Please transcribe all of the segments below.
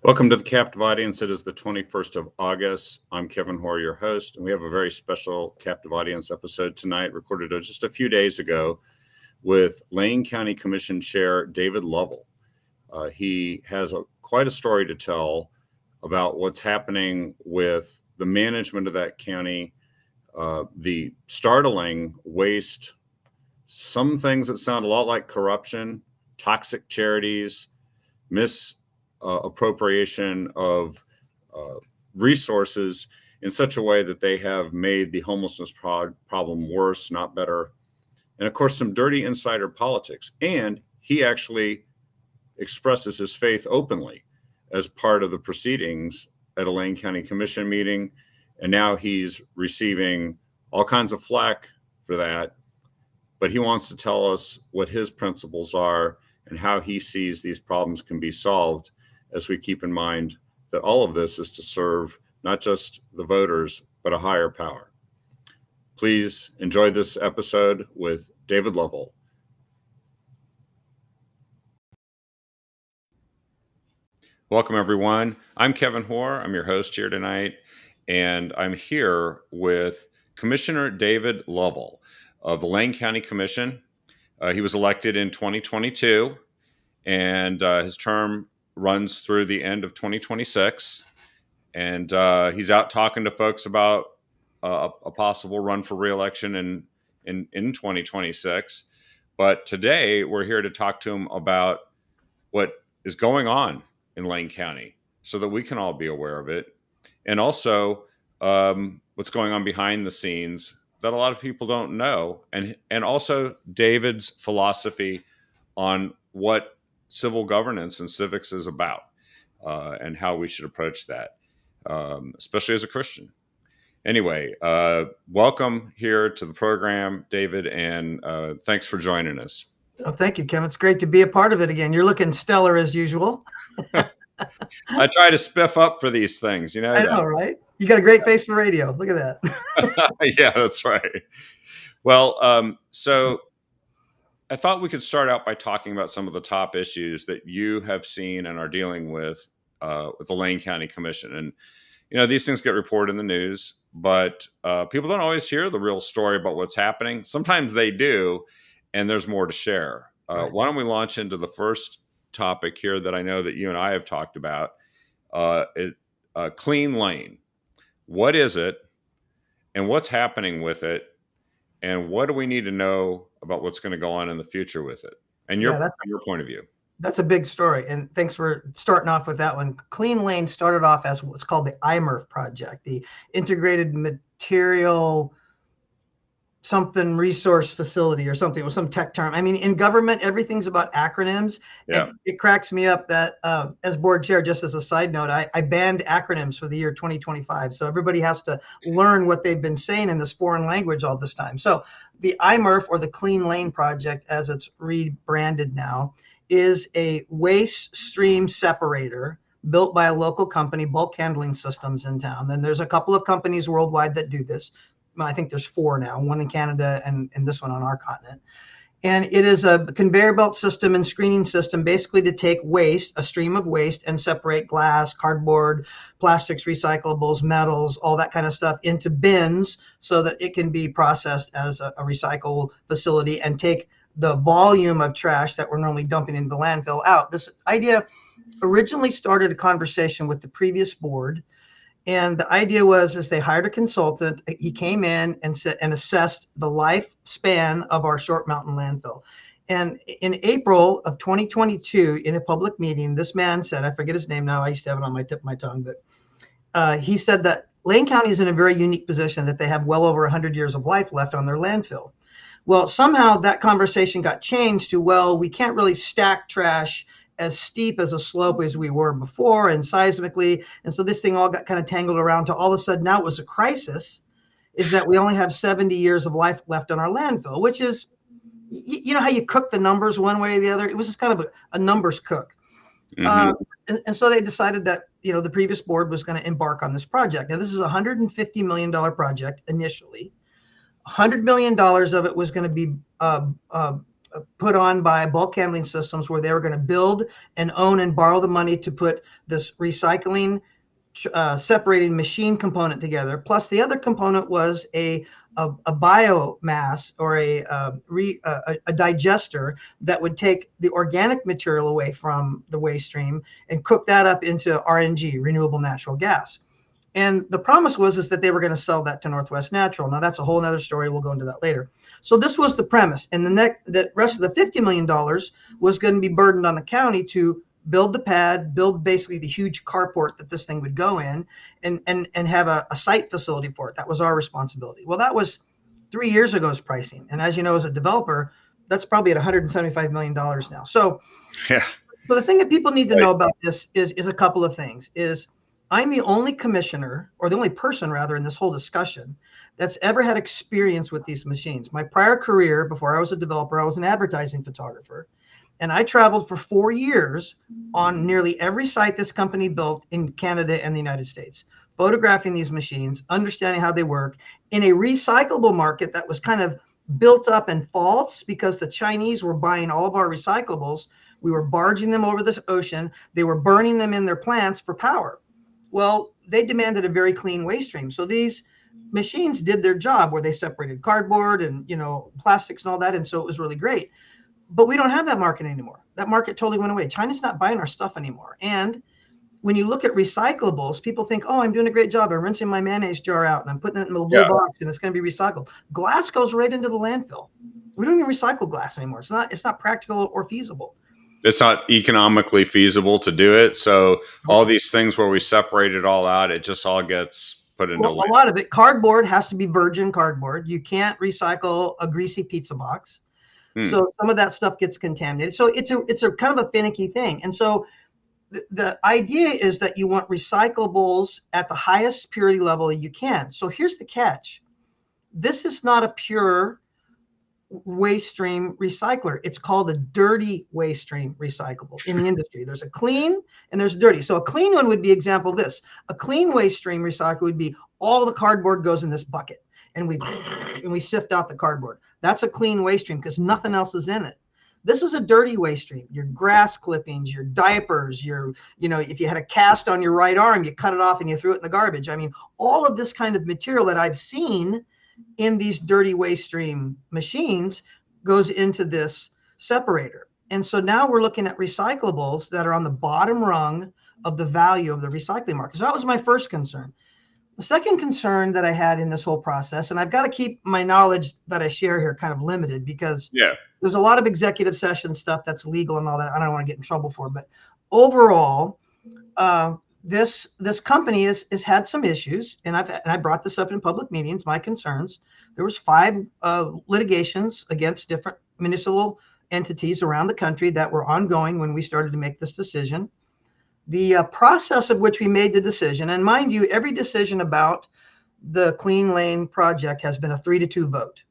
Welcome to the Captive Audience. It is the 21st of August. I'm Kevin Hoare, your host, and we have a very special Captive Audience episode tonight, recorded just a few days ago with Lane County Commission Chair David Lovell. He has quite a story to tell about what's happening with the management of that county, the startling waste, some things that sound a lot like corruption, toxic charities, misappropriation of resources in such a way that they have made the homelessness problem worse, not better. And of course, some dirty insider politics. And he actually expresses his faith openly as part of the proceedings at a Lane County Commission meeting. And now he's receiving all kinds of flack for that. But he wants to tell us what his principles are and how he sees these problems can be solved, as we keep in mind that all of this is to serve not just the voters, but a higher power. Please enjoy this episode with David Lovell. Welcome, everyone. I'm Kevin Hoare. I'm your host here tonight, and I'm here with Commissioner David Lovell of the Lane County Commission. He was elected in 2022, and his term runs through the end of 2026. And he's out talking to folks about a possible run for re-election in 2026. But today, we're here to talk to him about what is going on in Lane County so that we can all be aware of it. And also what's going on behind the scenes that a lot of people don't know. And also David's philosophy on what civil governance and civics is about and how we should approach that, especially as a Christian. Anyway, welcome here to the program, David, and thanks for joining us. Oh, thank you, Kim. It's great to be a part of it again. You're looking stellar as usual. I try to spiff up for these things, you know. I know, right? You got a great face for radio. Look at that. Yeah, that's right. Well, so I thought we could start out by talking about some of the top issues that you have seen and are dealing with the Lane County Commission. And, you know, these things get reported in the news, but people don't always hear the real story about what's happening. Sometimes they do, and there's more to share. Right. Why don't we launch into the first topic here that I know that you and I have talked about, Clean Lane. What is it, and what's happening with it, and what do we need to know about what's going to go on in the future with it, and your point of view? That's a big story, and thanks for starting off with that one. Clean Lane started off as what's called the IMERF project, the Integrated Material something resource facility or something with some tech term. I mean, in government, everything's about acronyms. Yeah. And it cracks me up that as board chair, just as a side note, I banned acronyms for the year 2025. So everybody has to learn what they've been saying in this foreign language all this time. So the IMERF, or the Clean Lane Project, as it's rebranded now, is a waste stream separator built by a local company, Bulk Handling Systems, in town. Then there's a couple of companies worldwide that do this. I think there's 4 now, one in Canada and this one on our continent. And it is a conveyor belt system and screening system, basically to take waste, a stream of waste, and separate glass, cardboard, plastics, recyclables, metals, all that kind of stuff into bins so that it can be processed as a recycle facility and take the volume of trash that we're normally dumping into the landfill out. This idea originally started a conversation with the previous board. And the idea was they hired a consultant. He came in and assessed the lifespan of our Short Mountain landfill. And in April of 2022, in a public meeting, this man said, I forget his name now, I used to have it on my tip of my tongue, but he said that Lane County is in a very unique position, that they have well over 100 years of life left on their landfill. Well, somehow that conversation got changed to, well, we can't really stack trash as steep as a slope as we were before and seismically. And so this thing all got kind of tangled around to all of a sudden now it was a crisis, is that we only have 70 years of life left on our landfill, which is, you know how you cook the numbers one way or the other? It was just kind of a numbers cook. Mm-hmm. And so they decided that, you know, the previous board was going to embark on this project. Now, this is a $150 million project initially. $100 million of it was going to be put on by bulk handling systems, where they were going to build and own and borrow the money to put this recycling separating machine component together. Plus, the other component was a biomass, or a digester that would take the organic material away from the waste stream and cook that up into RNG, renewable natural gas. And the promise was is that they were going to sell that to Northwest Natural. Now that's a whole other story. We'll go into that later. So this was the premise, and the rest of the $50 million was going to be burdened on the county to build the pad, build basically the huge carport that this thing would go in, and have a site facility for it. That was our responsibility. Well, that was 3 years ago's pricing, and as you know, as a developer, that's probably at $175 million now. So, Yeah. so the thing that people need to know about this is a couple of things. Is I'm the only commissioner, or the only person rather, in this whole discussion that's ever had experience with these machines. My prior career, before I was a developer, I was an advertising photographer. And I traveled for 4 years on nearly every site this company built in Canada and the United States, photographing these machines, understanding how they work in a recyclable market that was kind of built up and false because the Chinese were buying all of our recyclables. We were barging them over the ocean. They were burning them in their plants for power. Well, they demanded a very clean waste stream. So these machines did their job, where they separated cardboard and plastics and all that. And so it was really great. But we don't have that market anymore. That market totally went away. China's not buying our stuff anymore. And when you look at recyclables, people think, oh, I'm doing a great job. I'm rinsing my mayonnaise jar out and I'm putting it in a blue box and it's going to be recycled. Glass goes right into the landfill. We don't even recycle glass anymore. It's not practical or feasible. It's not economically feasible to do it. So all these things where we separate it all out, it just all gets put into a lot of it. Cardboard has to be virgin cardboard. You can't recycle a greasy pizza box. So some of that stuff gets contaminated. So it's a kind of a finicky thing. And so the idea is that you want recyclables at the highest purity level you can. So here's the catch. This is not a pure waste stream recycler. It's called a dirty waste stream recyclable in the industry. There's a clean and there's dirty. So a clean one would be example of this. A clean waste stream recycle would be all the cardboard goes in this bucket and we sift out the cardboard. That's a clean waste stream because nothing else is in it. This is a dirty waste stream. Your grass clippings, your diapers, if you had a cast on your right arm, you cut it off and you threw it in the garbage. I mean, all of this kind of material that I've seen in these dirty waste stream machines goes into this separator. And so now we're looking at recyclables that are on the bottom rung of the value of the recycling market. So that was my first concern. The second concern that I had in this whole process, and I've got to keep my knowledge that I share here kind of limited because there's a lot of executive session stuff that's legal and all that I don't want to get in trouble for. But overall, this company has had some issues, and I brought this up in public meetings, my concerns. There was 5 litigations against different municipal entities around the country that were ongoing when we started to make this decision. The process of which we made the decision, and mind you, every decision about the Clean Lane project has been a 3-2 vote.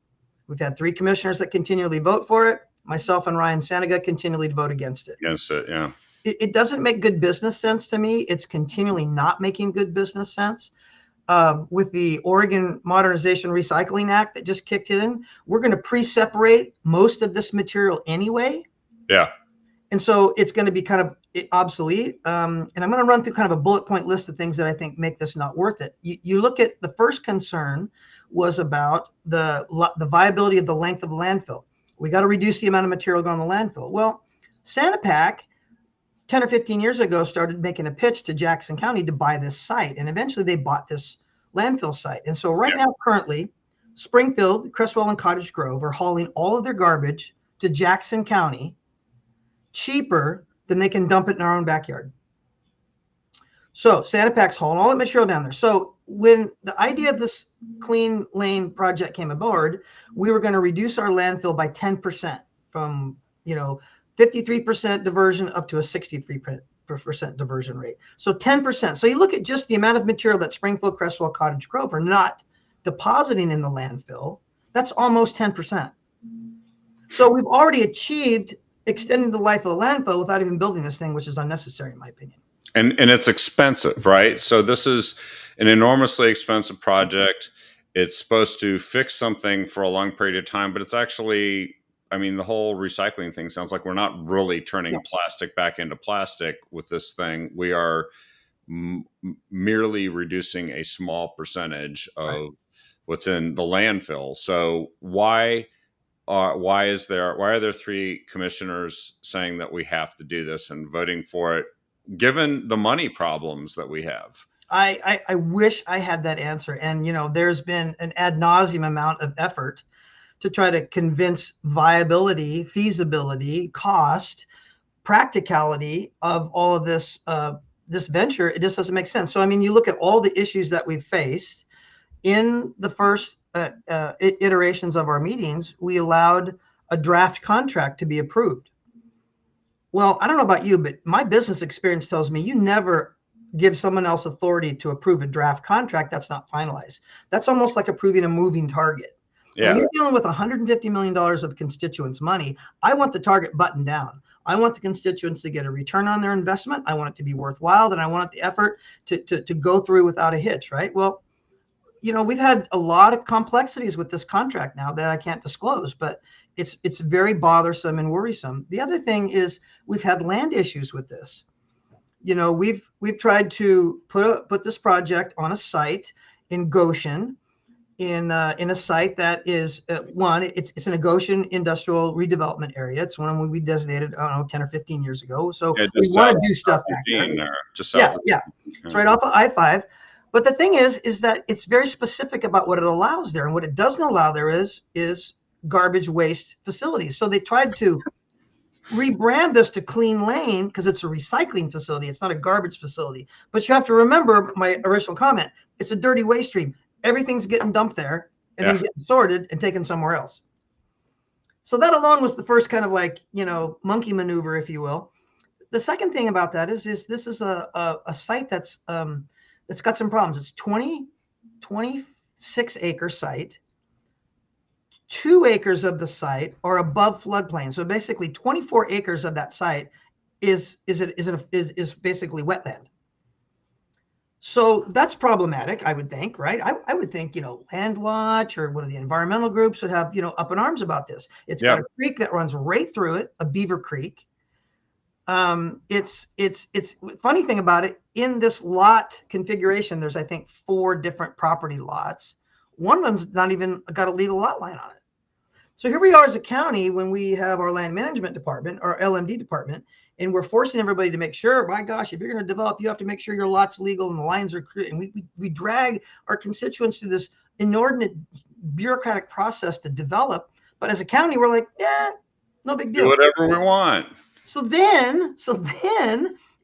We've had 3 commissioners that continually vote for it. Myself and Ryan Saniga continually vote against it. Against it, yeah. It doesn't make good business sense to me. It's continually not making good business sense. With the Oregon Modernization Recycling Act that just kicked in, we're going to pre-separate most of this material anyway. Yeah. And so it's going to be kind of obsolete. And I'm going to run through kind of a bullet point list of things that I think make this not worth it. You look at the first concern was about the viability of the length of the landfill. We got to reduce the amount of material going to the landfill. Well, Sanipac 10 or 15 years ago started making a pitch to Jackson County to buy this site. And eventually they bought this landfill site. And so right now, currently, Springfield, Crestwell, and Cottage Grove are hauling all of their garbage to Jackson County cheaper than they can dump it in our own backyard. So Sanipac's hauling all that material down there. So when the idea of this Clean Lane project came aboard, we were going to reduce our landfill by 10% from, 53% diversion up to a 63% diversion rate. So 10%. So you look at just the amount of material that Springfield, Crestwell, Cottage Grove are not depositing in the landfill. That's almost 10%. So we've already achieved extending the life of the landfill without even building this thing, which is unnecessary in my opinion. And it's expensive, right? So this is an enormously expensive project. It's supposed to fix something for a long period of time, but it's actually I mean, the whole recycling thing sounds like we're not really Yeah, turning plastic back into plastic with this thing. We are merely reducing a small percentage right. of what's in the landfill. So why are there three commissioners saying that we have to do this and voting for it, given the money problems that we have? I wish I had that answer. And, there's been an ad nauseum amount of effort to try to convince viability, feasibility, cost, practicality of all of this venture. It just doesn't make sense. So, I mean, you look at all the issues that we've faced in the first iterations of our meetings, we allowed a draft contract to be approved. Well, I don't know about you, but my business experience tells me you never give someone else authority to approve a draft contract that's not finalized. That's almost like approving a moving target. And when Yeah, you're dealing with $150 million of constituents' money, I want the target buttoned down. I want the constituents to get a return on their investment. I want it to be worthwhile, and I want the effort to go through without a hitch, right? Well, we've had a lot of complexities with this contract now that I can't disclose, but it's very bothersome and worrisome. The other thing is we've had land issues with this. We've tried to put this project on a site in Goshen, in a site that is it's in a Goshen industrial redevelopment area. It's one we designated, I don't know, 10 or 15 years ago. So yeah, we just want to do south stuff of back there. Dean there, just Yeah, south of yeah. It's Dean. right off of I-5. But the thing is that it's very specific about what it allows there. And what it doesn't allow there is garbage waste facilities. So they tried to rebrand this to Clean Lane because it's a recycling facility. It's not a garbage facility. But you have to remember my original comment. It's a dirty waste stream. Everything's getting dumped there and then Yeah, getting sorted and taken somewhere else. So that alone was the first kind of monkey maneuver, if you will. The second thing about that is this is a site that's got some problems. It's 26-acre site. 2 acres of the site are above floodplain. So basically 24 acres of that site is basically wetland. So that's problematic, I would think, right? I would think, Land Watch or one of the environmental groups would have, up in arms about this. It's got yeah. a creek that runs right through it, a beaver creek. It's funny thing about it, in this lot configuration, there's, I think, 4 different property lots. One of them's not even got a legal lot line on it. So here we are as a county when we have our land management department, our LMD department, and we're forcing everybody to make sure, my gosh, if you're going to develop, you have to make sure your lot's legal and the lines are clear. And we drag our constituents through this inordinate bureaucratic process to develop. But as a county, we're like, yeah, no big Do deal. whatever we want. So then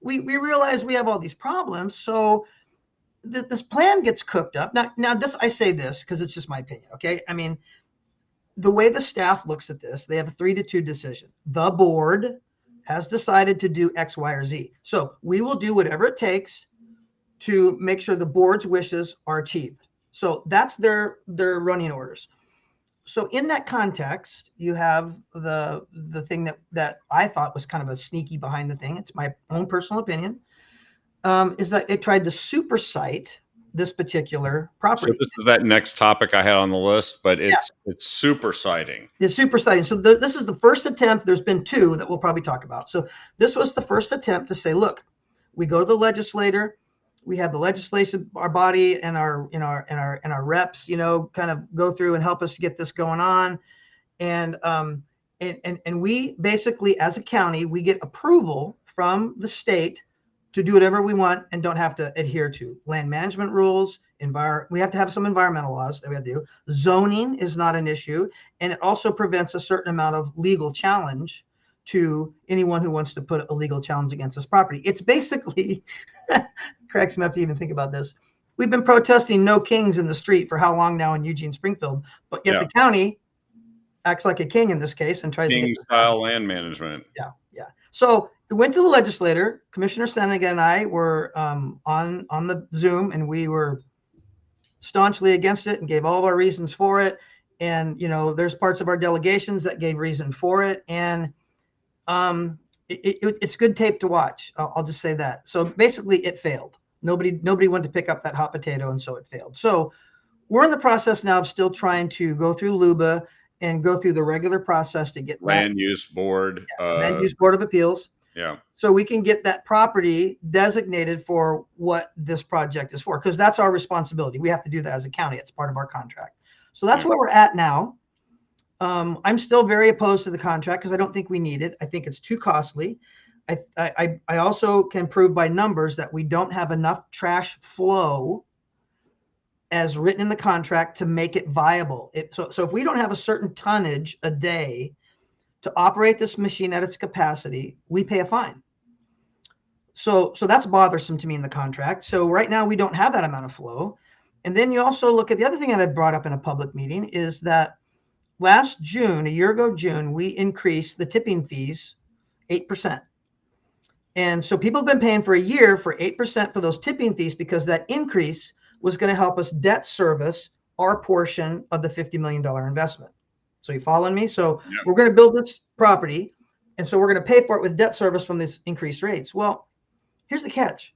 we realize we have all these problems. So this plan gets cooked up. Now this, I say this because it's just my opinion. Okay. I mean, the way the staff looks at this, they have a 3-2 decision. The board has decided to do X, Y, or Z. So we will do whatever it takes to make sure the board's wishes are achieved. So that's their running orders. So in that context, you have the thing that I thought was kind of a sneaky behind the thing. It's my own personal opinion, is that it tried to supersite this particular So property. this is that next topic I had on the list, but Yeah, it's super citing. it's supersiting. So this is the first attempt. There's been 2 that we'll probably talk about. So this was the first attempt to say, look, we go to the legislator, we have the legislation, our body and our reps, kind of go through and help us get this going on. And we basically, as a county, we get approval from the state to do whatever we want and don't have to adhere to land management rules. We have to have some environmental laws that we have to do. Zoning is not an issue, and it also prevents a certain amount of legal challenge to anyone who wants to put a legal challenge against this property. It's basically cracks me up to even think about this. We've been protesting no kings in the street for how long now in Eugene, Springfield, but yet Yeah, the county acts like a king in this case and tries to get king style land management. yeah. So it went to the legislator. Commissioner Seneca and I were on the Zoom, and we were staunchly against it and gave all of our reasons for it. And there's parts of our delegations that gave reason for it, and it's good tape to watch. I'll just say that. So basically, it failed. Nobody wanted to pick up that hot potato, and so it failed. So we're in the process now of still trying to go through LUBA and go through the regular process to get that Land use board. land use board of appeals. Yeah. So we can get that property designated for what this project is for, because that's our responsibility. We have to do that as a county. It's part of our contract. So that's Yeah. where we're at now. I'm still very opposed to the contract because I don't think we need it. I think it's too costly. I also can prove by numbers that we don't have enough trash flow as written in the contract to make it viable. So if we don't have a certain tonnage a day to operate this machine at its capacity, we pay a fine. So that's bothersome to me in the contract. So right now we don't have that amount of flow. And then you also look at the other thing that I brought up in a public meeting is that last June, a year ago June, we increased the tipping fees 8%. And so people have been paying for a year for 8% for those tipping fees because that increase was going to help us debt service our portion of the $50 million investment. So you following me? So we're going to build this property, and so we're going to pay for it with debt service from these increased rates. Well, here's the catch.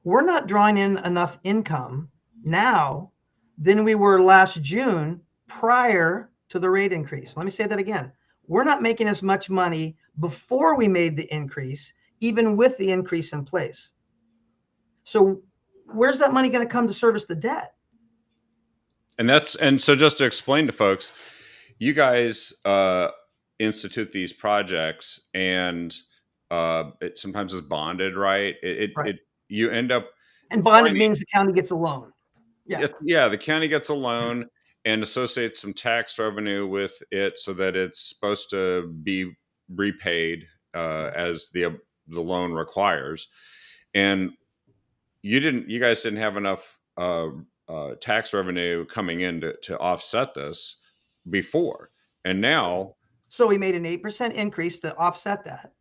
We're not drawing in enough income now than we were last June prior to the rate increase. Let me say that again. We're not making as much money before we made the increase, even with the increase in place. So where's that money going to come to service the debt? And so just to explain to folks, you guys institute these projects, and it sometimes is bonded, right? Right. You end up And bonded means the county gets a loan. Yeah, the county gets a loan and associates some tax revenue with it so that it's supposed to be repaid as the loan requires. And you guys didn't have enough tax revenue coming in to offset this before. And now, so we made an 8% increase to offset that.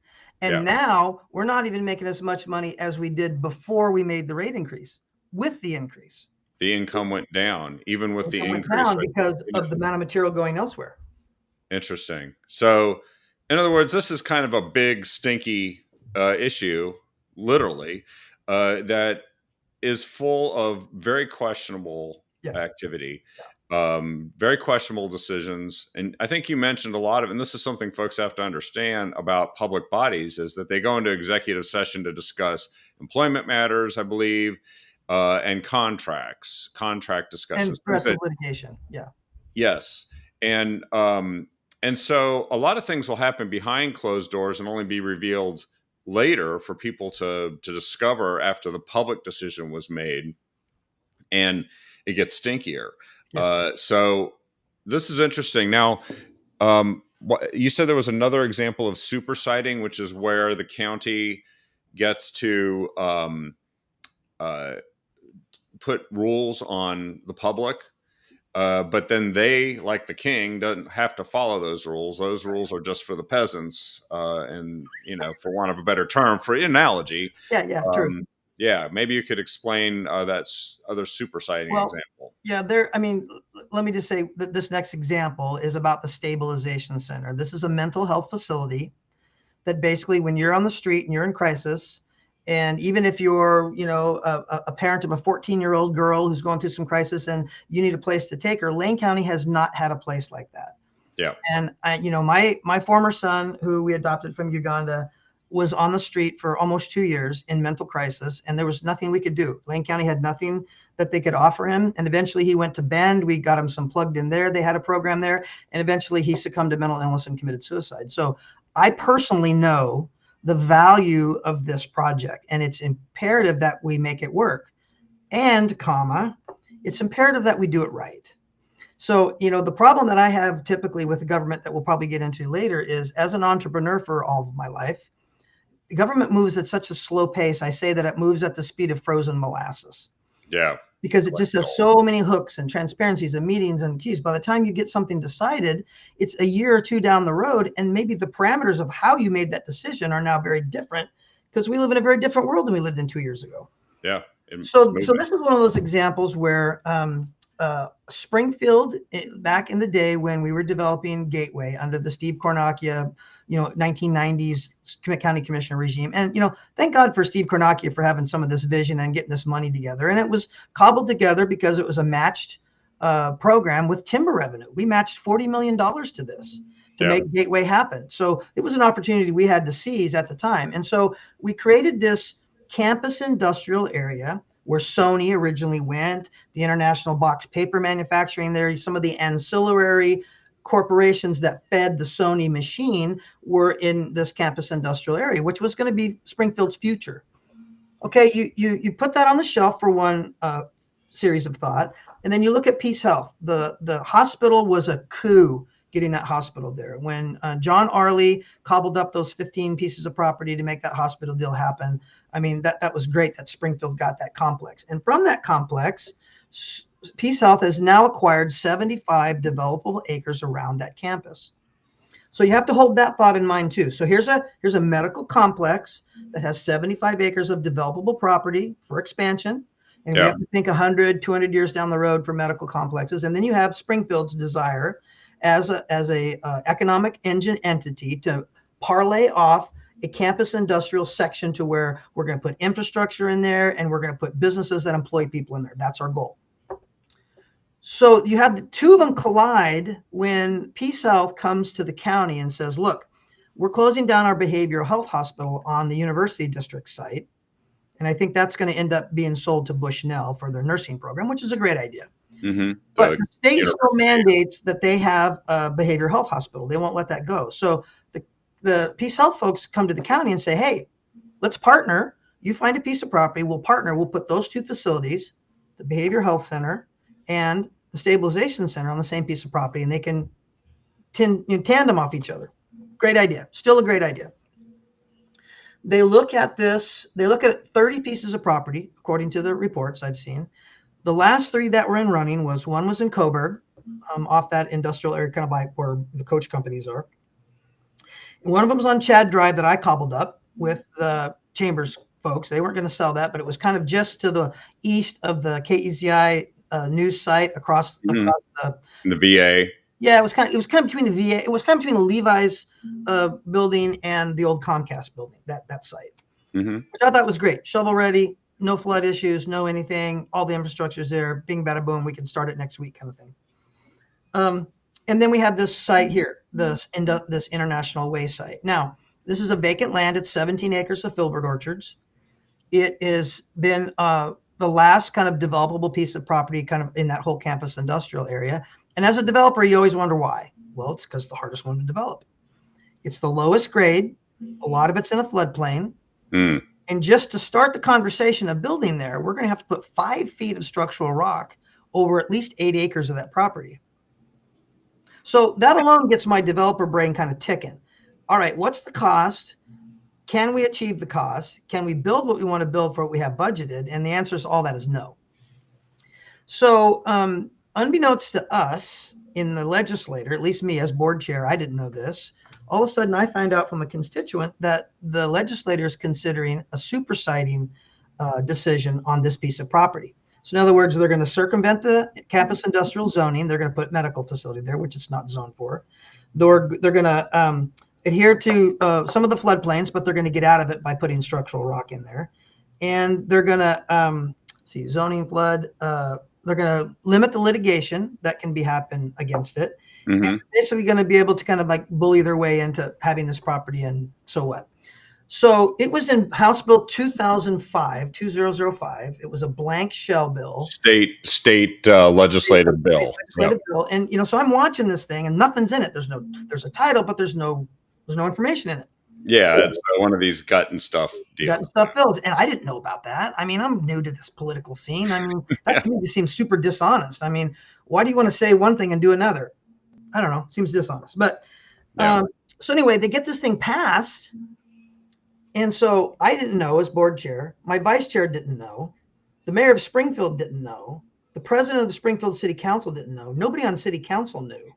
And now we're not even making as much money as we did before we made the rate increase. With the increase, the income went down, even with the increase. Down because of the amount of material going elsewhere. Interesting. So, in other words, this is kind of a big, stinky issue, literally, that is full of very questionable activity, very questionable decisions. And I think you mentioned a lot of, and this is something folks have to understand about public bodies, is that they go into executive session to discuss employment matters, I believe, and contract discussions. And progressive litigation. Yeah. Yes. And so a lot of things will happen behind closed doors and only be revealed later for people to discover after the public decision was made, and it gets stinkier. So this is interesting. Now, you said there was another example of supersiding, which is where the county gets to put rules on the public. But then they, like the king, doesn't have to follow those rules. Those rules are just for the peasants, and for want of a better term, for analogy. True. Yeah, maybe you could explain that other supersiding example. Yeah, let me just say that this next example is about the Stabilization Center. This is a mental health facility that basically, when you're on the street and you're in crisis, and even if you're, a parent of a 14-year-old girl who's going through some crisis and you need a place to take her, Lane County has not had a place like that. Yeah. And my former son, who we adopted from Uganda, was on the street for almost 2 years in mental crisis, and there was nothing we could do. Lane County had nothing that they could offer him. And eventually he went to Bend. We got him some plugged in there. They had a program there. And eventually he succumbed to mental illness and committed suicide. So I personally know the value of this project, and it's imperative that we make it work. And it's imperative that we do it right. So, the problem that I have typically with the government that we'll probably get into later is, as an entrepreneur for all of my life, the government moves at such a slow pace. I say that it moves at the speed of frozen molasses. Yeah. Because it just has so many hooks and transparencies and meetings and keys. By the time you get something decided, it's a year or two down the road. And maybe the parameters of how you made that decision are now very different, because we live in a very different world than we lived in 2 years ago. Yeah. So this is one of those examples where Springfield, back in the day when we were developing Gateway under the Steve Kornacchia, 1990s county commissioner regime. And, thank God for Steve Kornacchia for having some of this vision and getting this money together. And it was cobbled together because it was a matched program with timber revenue. We matched $40 million to this to Yeah. make Gateway happen. So it was an opportunity we had to seize at the time. And so we created this campus industrial area where Sony originally went, the International Box Paper Manufacturing there, some of the ancillary corporations that fed the Sony machine were in this campus industrial area, which was going to be Springfield's future. Okay, you put that on the shelf for one series of thought, and then you look at Peace Health. The hospital was a coup getting that hospital there. When John Arley cobbled up those 15 pieces of property to make that hospital deal happen, I mean, that was great that Springfield got that complex. And from that complex, Peace Health has now acquired 75 developable acres around that campus. So you have to hold that thought in mind too. So here's a medical complex that has 75 acres of developable property for expansion. And we have to think 100, 200 years down the road for medical complexes. And then you have Springfield's desire as a economic engine entity to parlay off a campus industrial section to where we're going to put infrastructure in there and we're going to put businesses that employ people in there. That's our goal. So you have the two of them collide when Peace Health comes to the county and says, look, we're closing down our behavioral health hospital on the University District site. And I think that's going to end up being sold to Bushnell for their nursing program, which is a great idea. Mm-hmm. But the state still mandates that they have a behavioral health hospital. They won't let that go. So the Peace Health folks come to the county and say, hey, let's partner. You find a piece of property, we'll partner. We'll put those two facilities, the behavioral health center and the stabilization center, on the same piece of property, and they can tandem off each other. Great idea. Still a great idea. They look at this. They look at 30 pieces of property, according to the reports I've seen. The last three that were in running one was in Coburg, off that industrial area, kind of like where the coach companies are. And one of them was on Chad Drive that I cobbled up with the Chambers folks. They weren't going to sell that, but it was kind of just to the east of the KEZI news site across the VA. Yeah, it was kind of between the VA. It was kind of between the Levi's building and the old Comcast building. That site, which I thought was great. Shovel ready, no flood issues, no anything. All the infrastructure's there. Bing, bada, boom. We can start it next week, kind of thing. And then we have this site here, this International Way site. Now, this is a vacant land. It's 17 acres of filbert orchards. It has been the last kind of developable piece of property kind of in that whole campus industrial area. And as a developer, you always wonder why. Well, it's because the hardest one to develop. It's the lowest grade. A lot of it's in a floodplain. And just to start the conversation of building there, we're going to have to put 5 feet of structural rock over at least 8 acres of that property. So that alone gets my developer brain kind of ticking. All right, what's the cost? Can we achieve the cost? Can we build what we want to build for what we have budgeted? And the answer is all that is no. So unbeknownst to us in the legislature, at least me as board chair, I didn't know this. All of a sudden I find out from a constituent that the legislature is considering a superseding decision on this piece of property. So in other words, they're going to circumvent the campus industrial zoning. They're going to put medical facility there, which it's not zoned for. They're going to adhere to some of the floodplains, but they're going to get out of it by putting structural rock in there. And they're going to zoning flood. They're going to limit the litigation that can be happen against it. And basically going to be able to kind of like bully their way into having this property. And so what? So it was in House Bill 2005. It was a blank shell bill. State legislative bill. Bill. And so I'm watching this thing and nothing's in it. There's a title, but there's no information in it. Yeah, it's one of these gut and stuff deals. Gut and stuff bills. And I didn't know about that. I mean, I'm new to this political scene. I mean, that to me just seems super dishonest. I mean, why do you want to say one thing and do another? I don't know. Seems dishonest. But so anyway, they get this thing passed. And so I didn't know as board chair. My vice chair didn't know. The mayor of Springfield didn't know. The president of the Springfield City Council didn't know. Nobody on city council knew.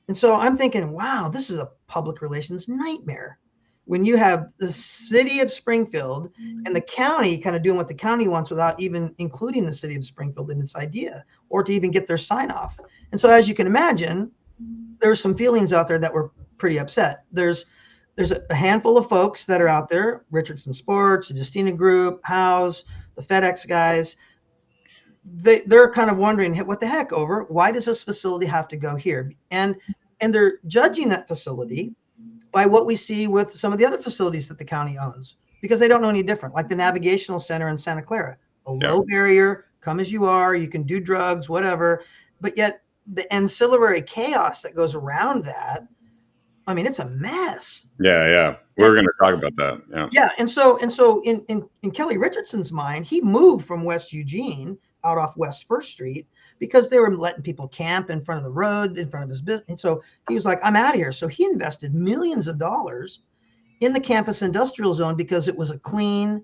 And so I'm thinking, wow, this is a public relations nightmare. When you have the city of Springfield and the county kind of doing what the county wants without even including the city of Springfield in its idea or to even get their sign off. And so as you can imagine, there's some feelings out there that were pretty upset. There's a handful of folks that are out there, Richardson Sports, the Justina Group, House, the FedEx guys. they're kind of wondering, what the heck, over why does this facility have to go here? And they're judging that facility by what we see with some of the other facilities that the county owns, because they don't know any different, like the Navigational Center in Santa Clara, a Yeah. low barrier, come as you are, you can do drugs, whatever. But yet the ancillary chaos that goes around that, I mean, it's a mess. Yeah. Yeah. And We're going to talk about that. Yeah. yeah, and so in Kelly Richardson's mind, he moved from West Eugene out off West First Street because they were letting people camp in front of the road, in front of his business. And so he was like, I'm out of here. So he invested millions of dollars in the campus industrial zone because it was a clean,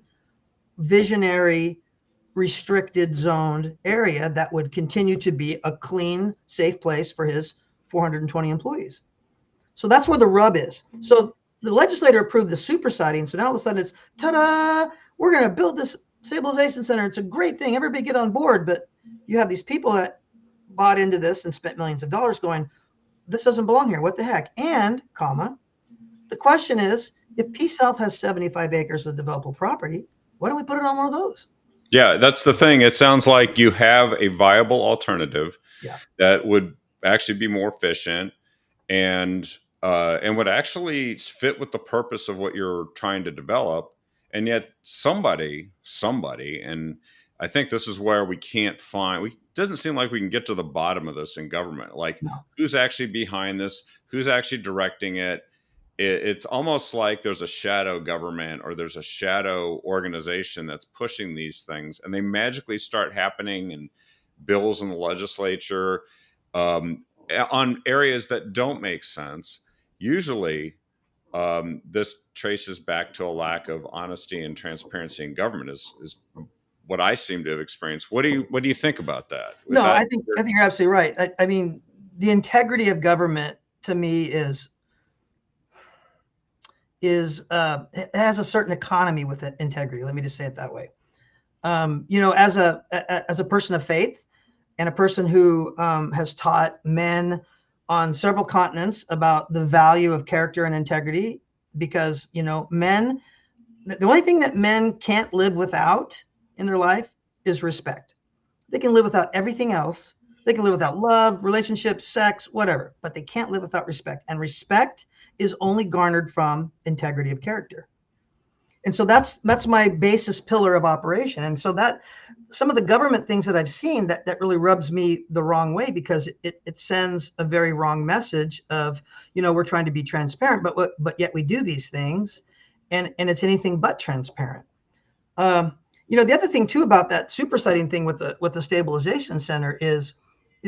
visionary, restricted zoned area that would continue to be a clean, safe place for his 420 employees. So that's where the rub is. So the legislator approved the supersiding. So now all of a sudden it's, ta-da, we're going to build this stabilization center. It's a great thing. Everybody get on board. But you have these people that bought into this and spent millions of dollars going, this doesn't belong here. What the heck? And, comma, the question is, if Peace South has 75 acres of developable property, why don't we put it on one of those? Yeah. That's the thing. It sounds like you have a viable alternative Yeah. that would actually be more efficient and would actually fit with the purpose of what you're trying to develop. And yet somebody, and I think this is where we can't find, we doesn't seem like we can get to the bottom of this in government. Like, No. who's actually behind this? Who's actually directing it? It's almost like there's a shadow government or there's a shadow organization that's pushing these things, and they magically start happening in bills in the legislature, on areas that don't make sense. Usually, this traces back to a lack of honesty and transparency in government. Is what I seem to have experienced. What do you think about that? Was No, that I think you're absolutely right. I mean, the integrity of government to me is it has a certain economy with it, integrity. Let me just say it that way. As a person of faith and a person who has taught men on several continents about the value of character and integrity, because men, the only thing that men can't live without in their life is respect. They can live without everything else. They can live without love, relationships, sex, whatever, but they can't live without respect. And respect is only garnered from integrity of character. And so that's my basis pillar of operation. And so that some of the government things that I've seen that really rubs me the wrong way, because it sends a very wrong message of, we're trying to be transparent, but yet we do these things, and it's anything but transparent. The other thing too about that supersiding thing with the stabilization center is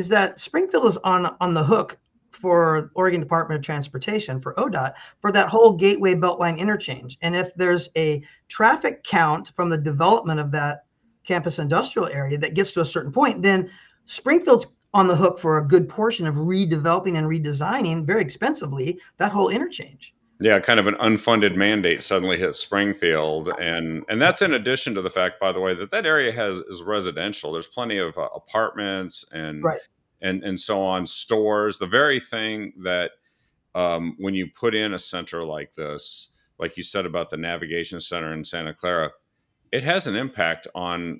that Springfield is on the hook for Oregon Department of Transportation, for ODOT, for that whole Gateway Beltline interchange. And if there's a traffic count from the development of that campus industrial area that gets to a certain point, then Springfield's on the hook for a good portion of redeveloping and redesigning very expensively that whole interchange. Yeah, kind of an unfunded mandate suddenly hit Springfield, and that's in addition to the fact, by the way, that area is residential. There's plenty of apartments Right. and so on, stores. The very thing that, when you put in a center like this, like you said about the Navigation Center in Santa Clara, it has an impact on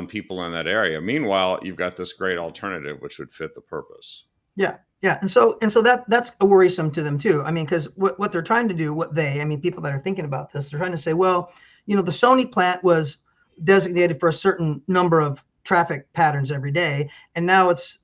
people in that area. Meanwhile, you've got this great alternative which would fit the purpose. Yeah, yeah, and so that's worrisome to them too. I mean, because what they're trying to do, people that are thinking about this, they're trying to say, well, the Sony plant was designated for a certain number of traffic patterns every day, and now it's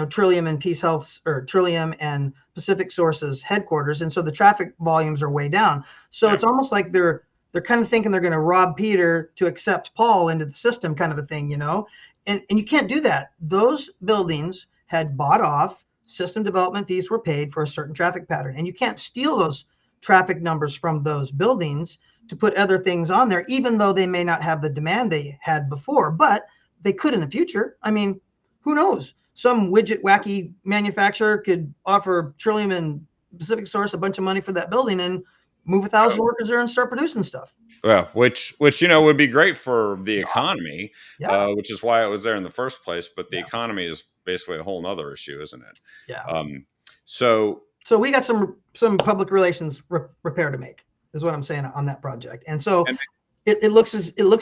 Trillium and Peace Health's, or Trillium and Pacific Source's headquarters, and so the traffic volumes are way down. So Yeah. it's almost like they're kind of thinking they're going to rob Peter to accept Paul into the system, kind of a thing, and you can't do that. Those buildings had bought off, system development fees were paid for a certain traffic pattern, and you can't steal those traffic numbers from those buildings to put other things on there, even though they may not have the demand they had before, but they could in the future. I mean, who knows? Some widget wacky manufacturer could offer Trillium and Pacific Source a bunch of money for that building and move 1,000 workers there and start producing stuff. Yeah, which would be great for the economy, Yeah, which is why it was there in the first place. But the yeah, economy is basically a whole nother issue, isn't it? yeah. Um, so So we got some public relations repair to make, is what I'm saying on that project. And so and it looks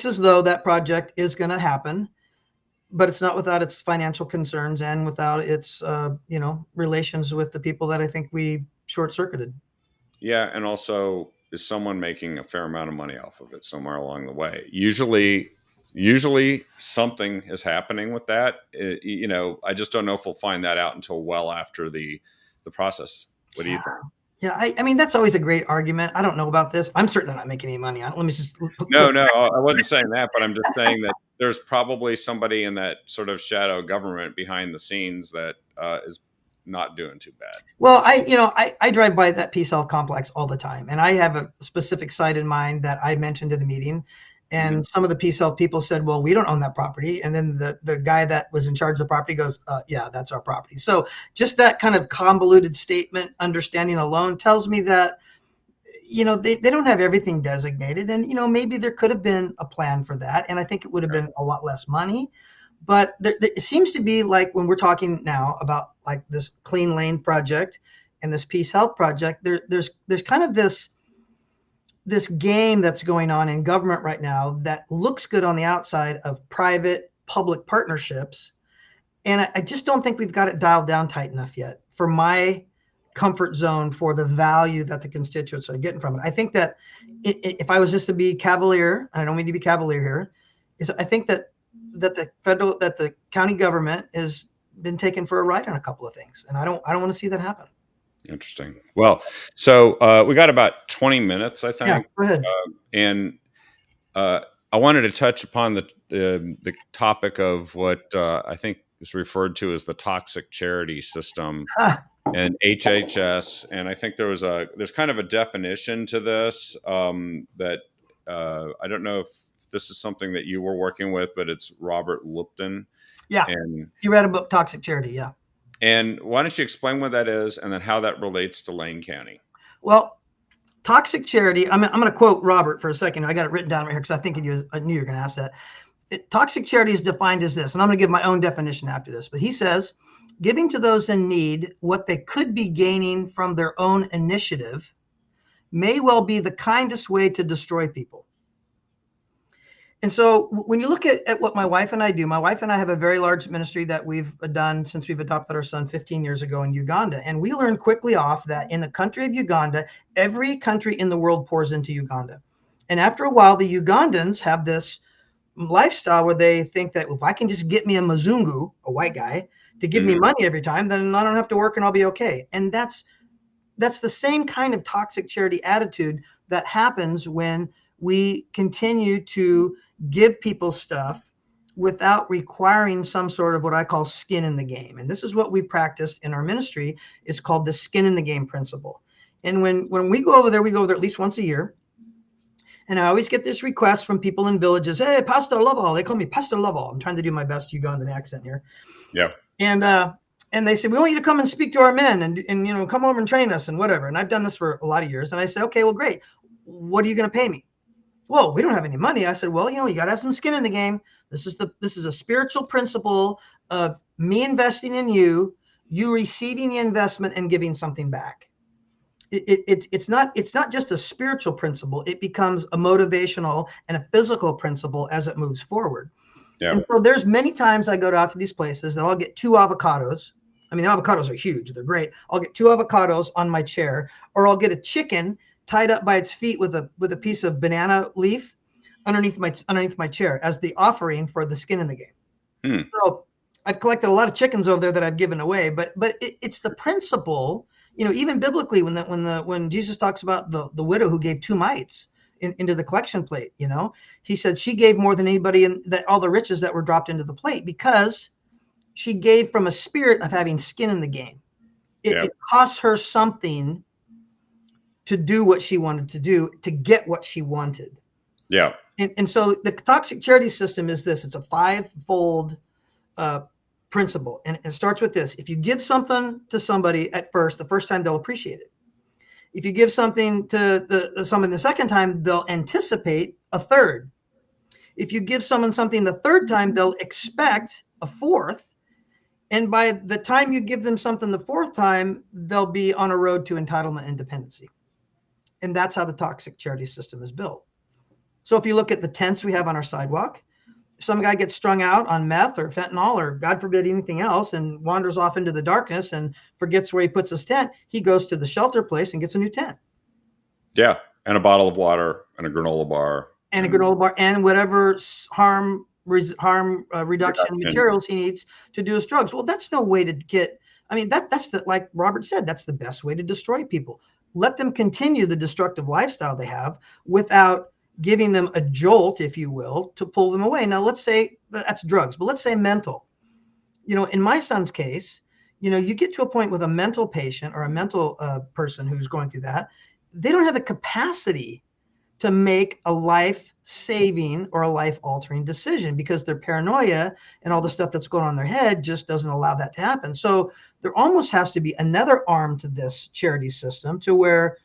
as though that project is going to happen. but it's not without its financial concerns and without its relations with the people that I think we short circuited. Yeah, and also is someone making a fair amount of money off of it somewhere along the way? Usually something is happening with that. I just don't know if we'll find that out until well after the process. What do you Yeah. think? Yeah, I mean that's always a great argument. I don't know about this. I'm certainly not making any money on it. Let me just No, no, I wasn't saying that, but I'm just saying that there's probably somebody in that sort of shadow government behind the scenes that is not doing too bad. Well, I drive by that Peace Health complex all the time, and I have a specific site in mind that I mentioned at a meeting. Hmm. And some of the Peace Health people said, "Well, we don't own that property." And then the guy that was in charge of the property goes, "Yeah, that's our property." So just that kind of convoluted statement, understanding alone, tells me that they don't have everything designated, and maybe there could have been a plan for that, and I think it would have been a lot less money. But it seems to be like when we're talking now about like this Clean Lane project and this Peace Health project, there's kind of this game that's going on in government right now that looks good on the outside of private public partnerships, and I just don't think we've got it dialed down tight enough yet for my comfort zone for the value that the constituents are getting from it. I think that if I was just to be cavalier, and I don't mean to be cavalier here, is I think that the county government has been taken for a ride on a couple of things, and I don't want to see that happen. Interesting. Well, so we got about 20 minutes, I Yeah, think, go ahead. and I wanted to touch upon the topic of what I think is referred to as the toxic charity system Ah, and HHS. And I think there's kind of a definition to this that I don't know if this is something that you were working with, but it's Robert Lupton. yeah, And you read a book, Toxic Charity. Yeah. why don't you explain what that is and then how that relates to Lane County? Well, toxic charity. I'm going to quote Robert for a second. I got it written down right here because I knew you were going to ask that. Toxic charity is defined as this, and I'm going to give my own definition after this, but he says giving to those in need what they could be gaining from their own initiative may well be the kindest way to destroy people. And so when you look at what my wife and I do, my wife and I have a very large ministry that we've done since we've adopted our son 15 years ago in Uganda. And we learned quickly off that in the country of Uganda, every country in the world pours into Uganda. And after a while, the Ugandans have this lifestyle where they think that if I can just get me a Mzungu, a white guy, to give me Mhm. money every time, then I don't have to work and I'll be okay. And that's the same kind of toxic charity attitude that happens when we continue to give people stuff without requiring some sort of what I call skin in the game. And this is what we practiced in our ministry is called the skin in the game principle. And when we go over there, we go over there at least once a year. And I always get this request from people in villages. Hey, Pastor Lovell. They call me Pastor Lovell. I'm trying to do my best Ugandan accent here. Yeah. And and they said, we want you to come and speak to our men and come over and train us and whatever. And I've done this for a lot of years. And I said, okay, well, great. What are you going to pay me? Well, we don't have any money. I said, well, you got to have some skin in the game. This is a spiritual principle of me investing in you, you receiving the investment and giving something back. It's not just a spiritual principle. It becomes a motivational and a physical principle as it moves forward. Yeah. And so there's many times I go out to these places that I'll get 2 avocados. I mean, the avocados are huge. They're great. I'll get 2 avocados on my chair, or I'll get a chicken tied up by its feet with a piece of banana leaf underneath my chair as the offering for the skin in the game. Hmm. So I've collected a lot of chickens over there that I've given away, but it's the principle, even biblically when Jesus talks about the widow who gave 2 mites into the collection plate, he said she gave more than anybody in that all the riches that were dropped into the plate because she gave from a spirit of having skin in the game. Yeah. It cost her something to do what she wanted to do to get what she wanted. Yeah. And so the toxic charity system is this. It's a 5-fold principle. And it starts with this. If you give something to somebody at first, the first time they'll appreciate it. If you give something to someone the second time, they'll anticipate a third. If you give someone something the third time, they'll expect a fourth. And by the time you give them something the fourth time, they'll be on a road to entitlement and dependency. And that's how the toxic charity system is built. So if you look at the tents we have on our sidewalk, some guy gets strung out on meth or fentanyl or God forbid anything else and wanders off into the darkness and forgets where he puts his tent, he goes to the shelter place and gets a new tent. Yeah, and a bottle of water and a granola bar And a and granola bar and whatever harm reduction reduction. materials he needs to do his drugs. Well, that's no way to get. I mean, that's the, like Robert said, that's the best way to destroy people. Let them continue the destructive lifestyle they have without giving them a jolt, if you will, to pull them away. Now, let's say that's drugs, but let's say mental. In my son's case, you get to a point with a mental patient or a mental person who's going through that, they don't have the capacity to make a life saving or a life altering decision because their paranoia and all the stuff that's going on in their head just doesn't allow that to happen. So there almost has to be another arm to this charity system to where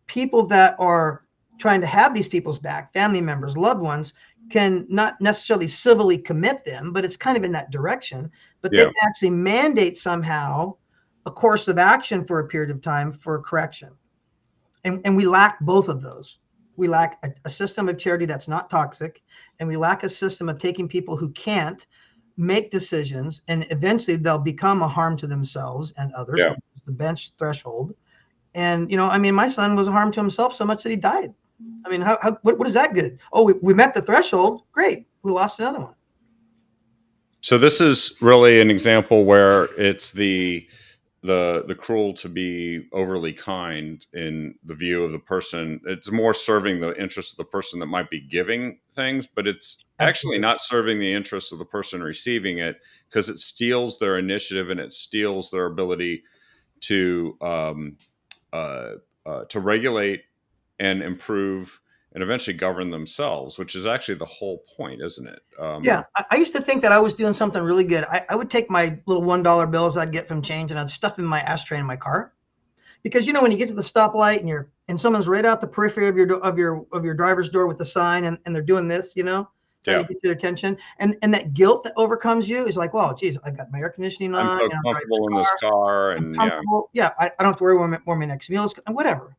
people that are trying to have these people's back, family members, loved ones, can not necessarily civilly commit them, but it's kind of in that direction. But they Yeah, can actually mandate somehow a course of action for a period of time for correction. And we lack both of those. We lack a system of charity that's not toxic, and we lack a system of taking people who can't make decisions, and eventually they'll become a harm to themselves and others. yeah. The bench threshold. And I mean, my son was a harm to himself so much that he died. I mean, what is that good? Oh, we met the threshold. Great. We lost another one. So this is really an example where it's the cruel to be overly kind in the view of the person. It's more serving the interests of the person that might be giving things, but it's actually Absolutely. not serving the interests of the person receiving it because it steals their initiative and it steals their ability to to regulate and improve and eventually govern themselves, which is actually the whole point, isn't it? Yeah. I used to think that I was doing something really good. I would take my little $1 bills I'd get from change and I'd stuff in my ashtray in my car. Because when you get to the stoplight and someone's right out the periphery of your driver's door with the sign and they're doing this, trying to Yeah, get your attention, and that guilt that overcomes you is like, well, geez, I've got my air conditioning I'm on, so I'm driving comfortable in the this car, car, I'm and yeah, comfortable. Yeah, I don't have to worry where my next meal is, whatever.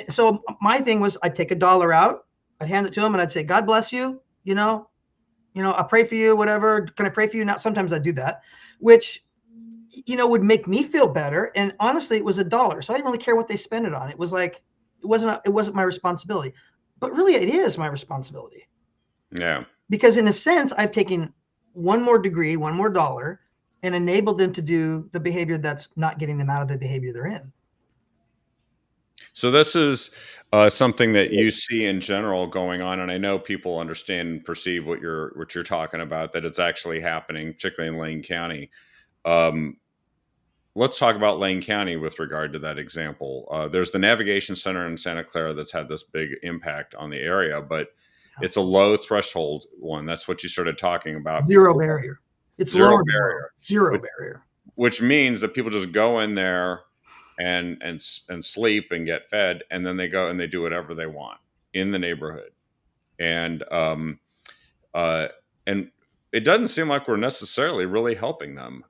So my thing was I'd take $1 out, I'd hand it to him, and I'd say, God bless you. I pray for you, whatever. Can I pray for you? Now, sometimes I do that, which would make me feel better. And honestly, it was $1, so I didn't really care what they spent it on. It was like it wasn't my responsibility, but really, it is my responsibility yeah. because, in a sense, I've taken one more degree, one more dollar, and enabled them to do the behavior that's not getting them out of the behavior they're in. So this is something that you see in general going on, and I know people understand and perceive what you're talking about. That it's actually happening, particularly in Lane County. Um, let's talk about Lane County with regard to that example. There's the Navigation Center in Santa Clara that's had this big impact on the area, but it's a low threshold one. That's what you started talking about Zero before. barrier. It's Zero lower than low. barrier, Zero which, barrier. which means that people just go in there and sleep and get fed, and then they go and they do whatever they want in the neighborhood, and uh, and it doesn't seem like we're necessarily really helping them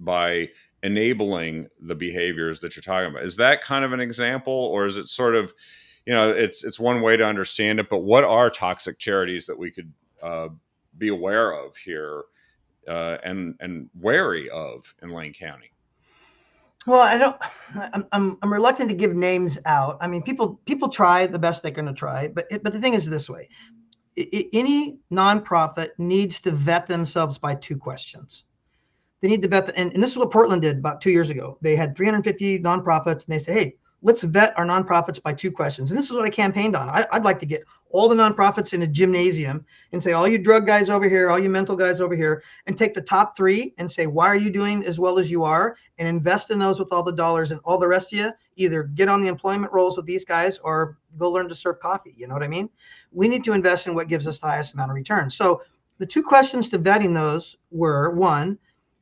by enabling the behaviors that you're talking about. Is that kind of an example, or is it sort of, it's one way to understand it, but what are toxic charities that we could be aware of here and wary of in Lane County? Well, I don't. I'm reluctant to give names out. I mean, people try the best they're going to try, but the thing is this way: any nonprofit needs to vet themselves by two questions. They need to vet, and this is what Portland did about 2 years ago. They had 350 nonprofits, and they said, "Hey, let's vet our nonprofits by two questions." And this is what I campaigned on. I'd like to get all the nonprofits in a gymnasium and say, all you drug guys over here, all you mental guys over here, and take the top three and say, why are you doing as well as you are? And invest in those with all the dollars, and all the rest of you either get on the employment rolls with these guys or go learn to serve coffee. You know what I mean? We need to invest in what gives us the highest amount of return. So the two questions to vetting those were: one,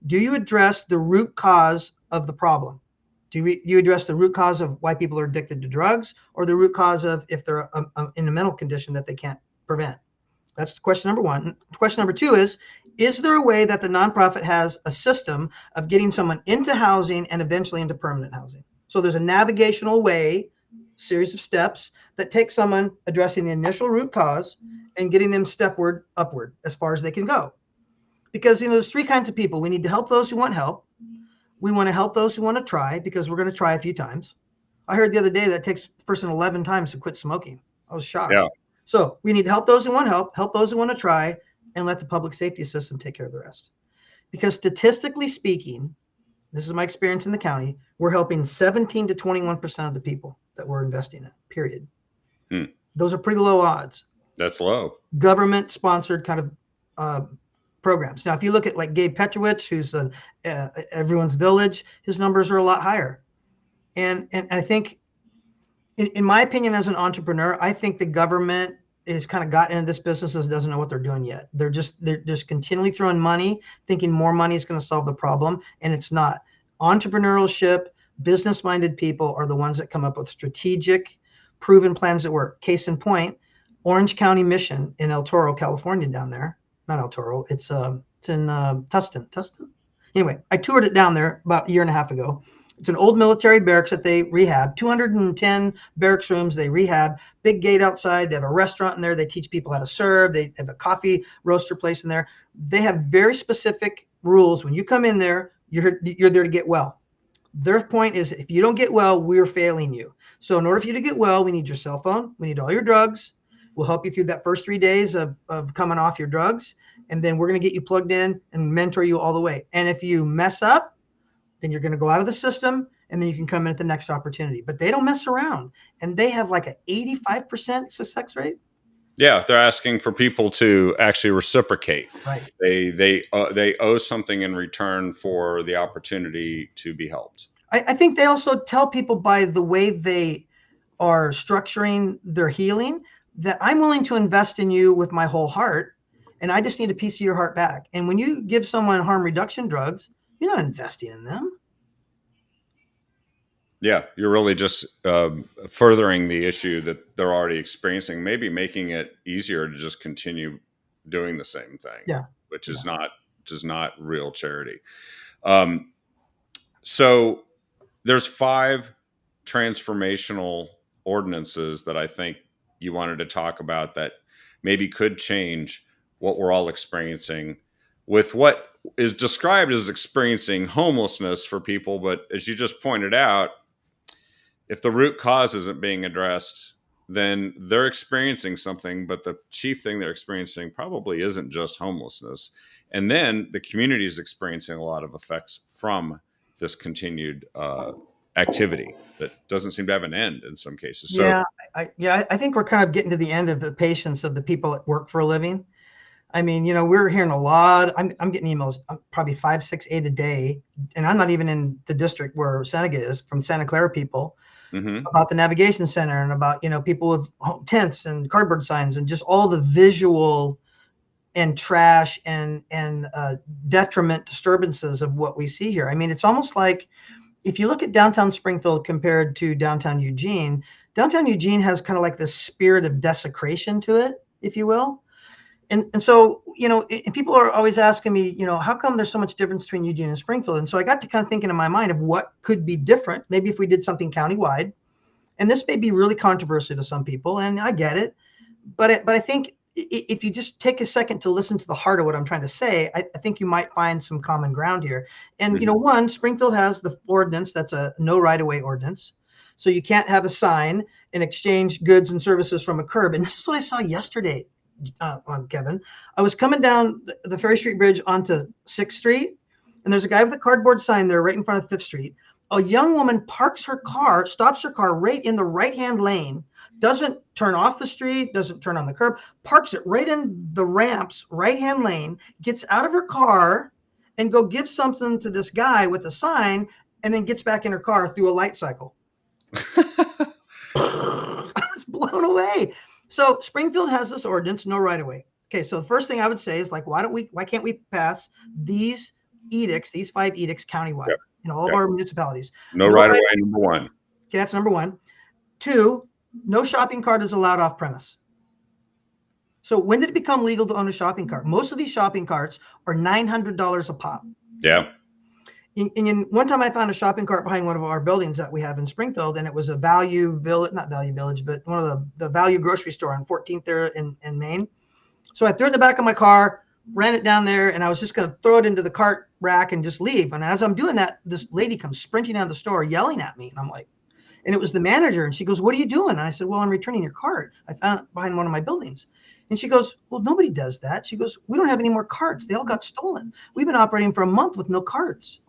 do you address the root cause of the problem? Do you address the root cause of why people are addicted to drugs, or the root cause of if they're in a mental condition that they can't prevent? That's question number one. Question number two is there a way that the nonprofit has a system of getting someone into housing and eventually into permanent housing? So there's a navigational way series of steps that take someone addressing the initial root cause and getting them stepward upward as far as they can go. Because there's three kinds of people. We need to help those who want help. We want to help those who want to try, because we're going to try a few times. I heard the other day that it takes a person 11 times to quit smoking. I was shocked. Yeah. So we need to help those who want help those who want to try, and let the public safety system take care of the rest. Because statistically speaking, this is my experience in the county, we're helping 17 to 21% of the people that we're investing in, period. Those are pretty low odds. That's low. Government sponsored kind of programs. Now, if you look at like Gabe Petrowicz, who's Everyone's Village, his numbers are a lot higher. And I think, in my opinion, as an entrepreneur, I think the government is kind of gotten into this business and doesn't know what they're doing yet. They're just continually throwing money, thinking more money is going to solve the problem, and it's not. Entrepreneurship, business-minded people are the ones that come up with strategic, proven plans that work. Case in point, Orange County Mission in El Toro, California, down there. Not El Toro, it's in Tustin. Anyway, I toured it down there about a year and a half ago. It's an old military barracks that they rehab, 210 barracks rooms they rehab, big gate outside. They have a restaurant in there. They teach people how to serve. They have a coffee roaster place in there. They have very specific rules. When you come in there, you're there to get well. Their point is, if you don't get well, we're failing you. So in order for you to get well, we need your cell phone. We need all your drugs. We'll help you through that first 3 days of coming off your drugs. And then we're going to get you plugged in and mentor you all the way. And if you mess up, then you're going to go out of the system, and then you can come in at the next opportunity. But they don't mess around, and they have like an 85% success rate. Yeah, they're asking for people to actually reciprocate. Right. They owe something in return for the opportunity to be helped. I think they also tell people, by the way they are structuring their healing, that I'm willing to invest in you with my whole heart, and I just need a piece of your heart back. And when you give someone harm reduction drugs, you're not investing in them. Yeah, you're really just furthering the issue that they're already experiencing, maybe making it easier to just continue doing the same thing. Yeah, which is not real charity. So there's 5 transformational ordinances that I think you wanted to talk about that maybe could change what we're all experiencing with what is described as experiencing homelessness for people. But as you just pointed out, if the root cause isn't being addressed, then they're experiencing something, but the chief thing they're experiencing probably isn't just homelessness. And then the community is experiencing a lot of effects from this continued activity that doesn't seem to have an end in some cases. So, I think we're kind of getting to the end of the patience of the people that work for a living. I mean, we're hearing a lot. I'm getting emails, probably 5, 6, 8 a day, and I'm not even in the district where Seneca is, from Santa Clara people, about the navigation center, and about people with tents and cardboard signs, and just all the visual and trash and detriment disturbances of what we see here. I mean, it's almost like, if you look at downtown Springfield compared to downtown Eugene has kind of like this spirit of desecration to it, if you will. And so, and people are always asking me, how come there's so much difference between Eugene and Springfield? And so I got to kind of thinking in my mind of what could be different, maybe if we did something countywide. And this may be really controversial to some people, and I get it. But I think if you just take a second to listen to the heart of what I'm trying to say, I think you might find some common ground here. And, one, Springfield has the ordinance that's a no right-of-way ordinance. So you can't have a sign and exchange goods and services from a curb. And this is what I saw yesterday, Kevin. I was coming down the Ferry Street Bridge onto 6th Street, and there's a guy with a cardboard sign there right in front of 5th Street. A young woman stops her car right in the right-hand lane, doesn't turn off the street, doesn't turn on the curb, parks it right in the ramp's right-hand lane, gets out of her car and go give something to this guy with a sign, and then gets back in her car through a light cycle. I was blown away. So Springfield has this ordinance, no right of way. Okay, so the first thing I would say is, like, why can't we pass these edicts, these 5 edicts countywide in all of our municipalities? No right of way, number 1. Okay, that's number 1. 2, no shopping cart is allowed off premise. So when did it become legal to own a shopping cart? Most of these shopping carts are $900 a pop. Yeah. one time I found a shopping cart behind one of our buildings that we have in Springfield, and it was a Value Village, not Value Village, but one of the Value grocery store on 14th there in Maine. So I threw it in the back of my car, ran it down there, and I was just going to throw it into the cart rack and just leave. And as I'm doing that, this lady comes sprinting out of the store yelling at me. And I'm like, and it was the manager. And she goes, "What are you doing?" And I said, "Well, I'm returning your cart. I found it behind one of my buildings." And she goes, "Well, nobody does that." She goes, "We don't have any more carts. They all got stolen. We've been operating for a month with no carts."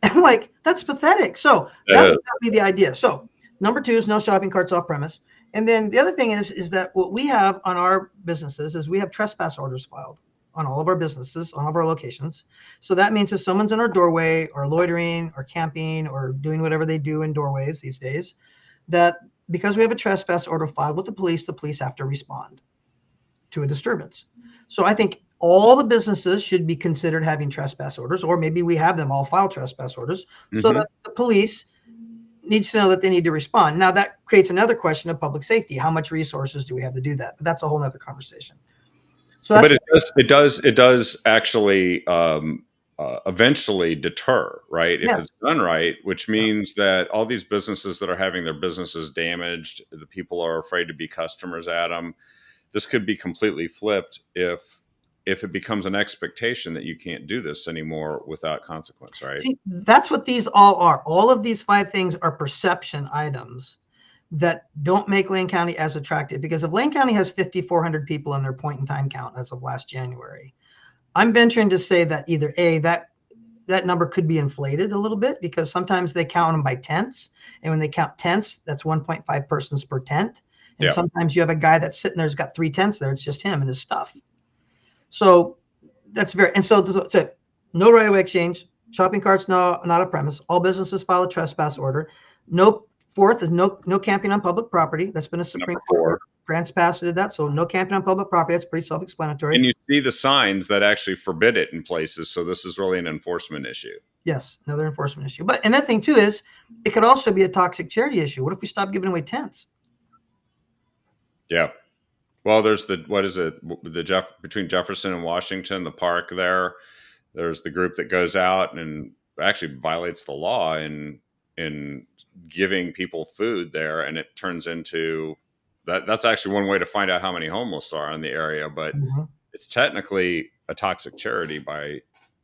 And I'm like, that's pathetic. So that would be the idea. So number 2 is no shopping carts off premise. And then the other thing is that what we have on our businesses is we have trespass orders filed on all of our businesses, on all of our locations. So that means if someone's in our doorway or loitering or camping or doing whatever they do in doorways these days, that because we have a trespass order filed with the police have to respond to a disturbance. So I think all the businesses should be considered having trespass orders, or maybe we have them all file trespass orders so that the police needs to know that they need to respond. Now that creates another question of public safety. How much resources do we have to do that? But that's a whole nother conversation. So but it does actually eventually deter, right? If it's done right, which means that all these businesses that are having their businesses damaged, the people are afraid to be customers at them. This could be completely flipped if it becomes an expectation that you can't do this anymore without consequence, right? See, that's what these all are. All of these 5 things are perception items that don't make Lane County as attractive, because if Lane County has 5,400 people in their point in time count as of last January, I'm venturing to say that either that number could be inflated a little bit, because sometimes they count them by tenths, and when they count tenths, that's 1.5 persons per tent. And sometimes you have a guy that's sitting there's got 3 tents there. It's just him and his stuff. So that's so no right of way exchange, shopping carts, no, not a premise. All businesses file a trespass order. Fourth is no camping on public property. That's been a Supreme Court. Grants passed did that. So no camping on public property. That's pretty self-explanatory. And you see the signs that actually forbid it in places. So this is really an enforcement issue. Yes, another enforcement issue. But another thing too is it could also be a toxic charity issue. What if we stop giving away tents? Yeah. Well, there's between Jefferson and Washington, the park there. There's the group that goes out and actually violates the law in giving people food there, and it turns into that's actually one way to find out how many homeless are in the area, but it's technically a toxic charity by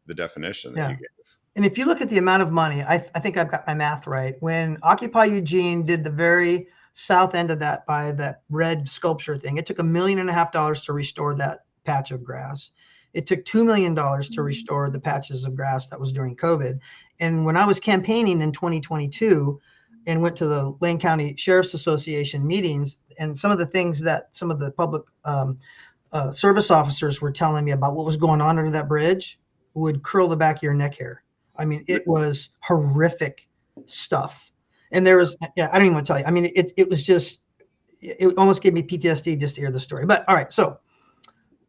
the definition that you gave. And if you look at the amount of money, I think I've got my math right. When Occupy Eugene did the very south end of that by that red sculpture thing, it took $1.5 million to restore that patch of grass. It took $2 million to restore the patches of grass that was during COVID. And when I was campaigning in 2022 and went to the Lane County Sheriff's Association meetings, and some of the things that some of the public service officers were telling me about what was going on under that bridge would curl the back of your neck hair. I mean, it was horrific stuff. And there was, I don't even want to tell you. I mean, it was just, it almost gave me PTSD just to hear the story. But all right, so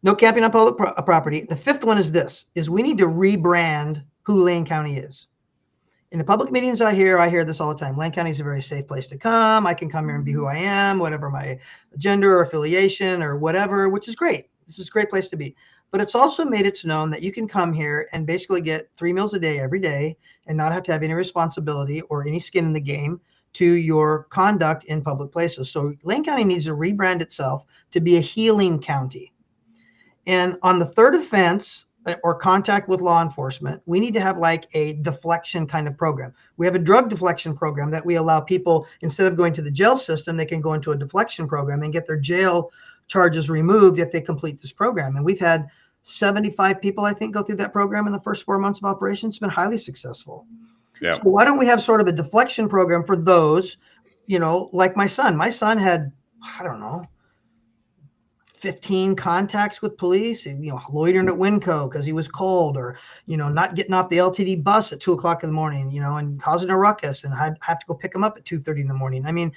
no camping on public property. The 5th one is we need to rebrand who Lane County is. In the public meetings I hear this all the time. Lane County is a very safe place to come. I can come here and be who I am, whatever my gender or affiliation or whatever, which is great. This is a great place to be. But it's also made it known that you can come here and basically get 3 meals a day every day and not have to have any responsibility or any skin in the game to your conduct in public places. So Lane County needs to rebrand itself to be a healing county. And on the 3rd offense or contact with law enforcement, we need to have like a deflection kind of program. We have a drug deflection program that we allow people, instead of going to the jail system, they can go into a deflection program and get their jail charges removed if they complete this program. And we've had 75 people, I think, go through that program in the first 4 months of operation. It's been highly successful. Yeah. So why don't we have sort of a deflection program for those, like my son. My son had, I don't know, 15 contacts with police, loitering at Winco because he was cold, or, not getting off the LTD bus at 2:00 in the morning, and causing a ruckus, and I'd have to go pick him up at 2:30 in the morning. I mean,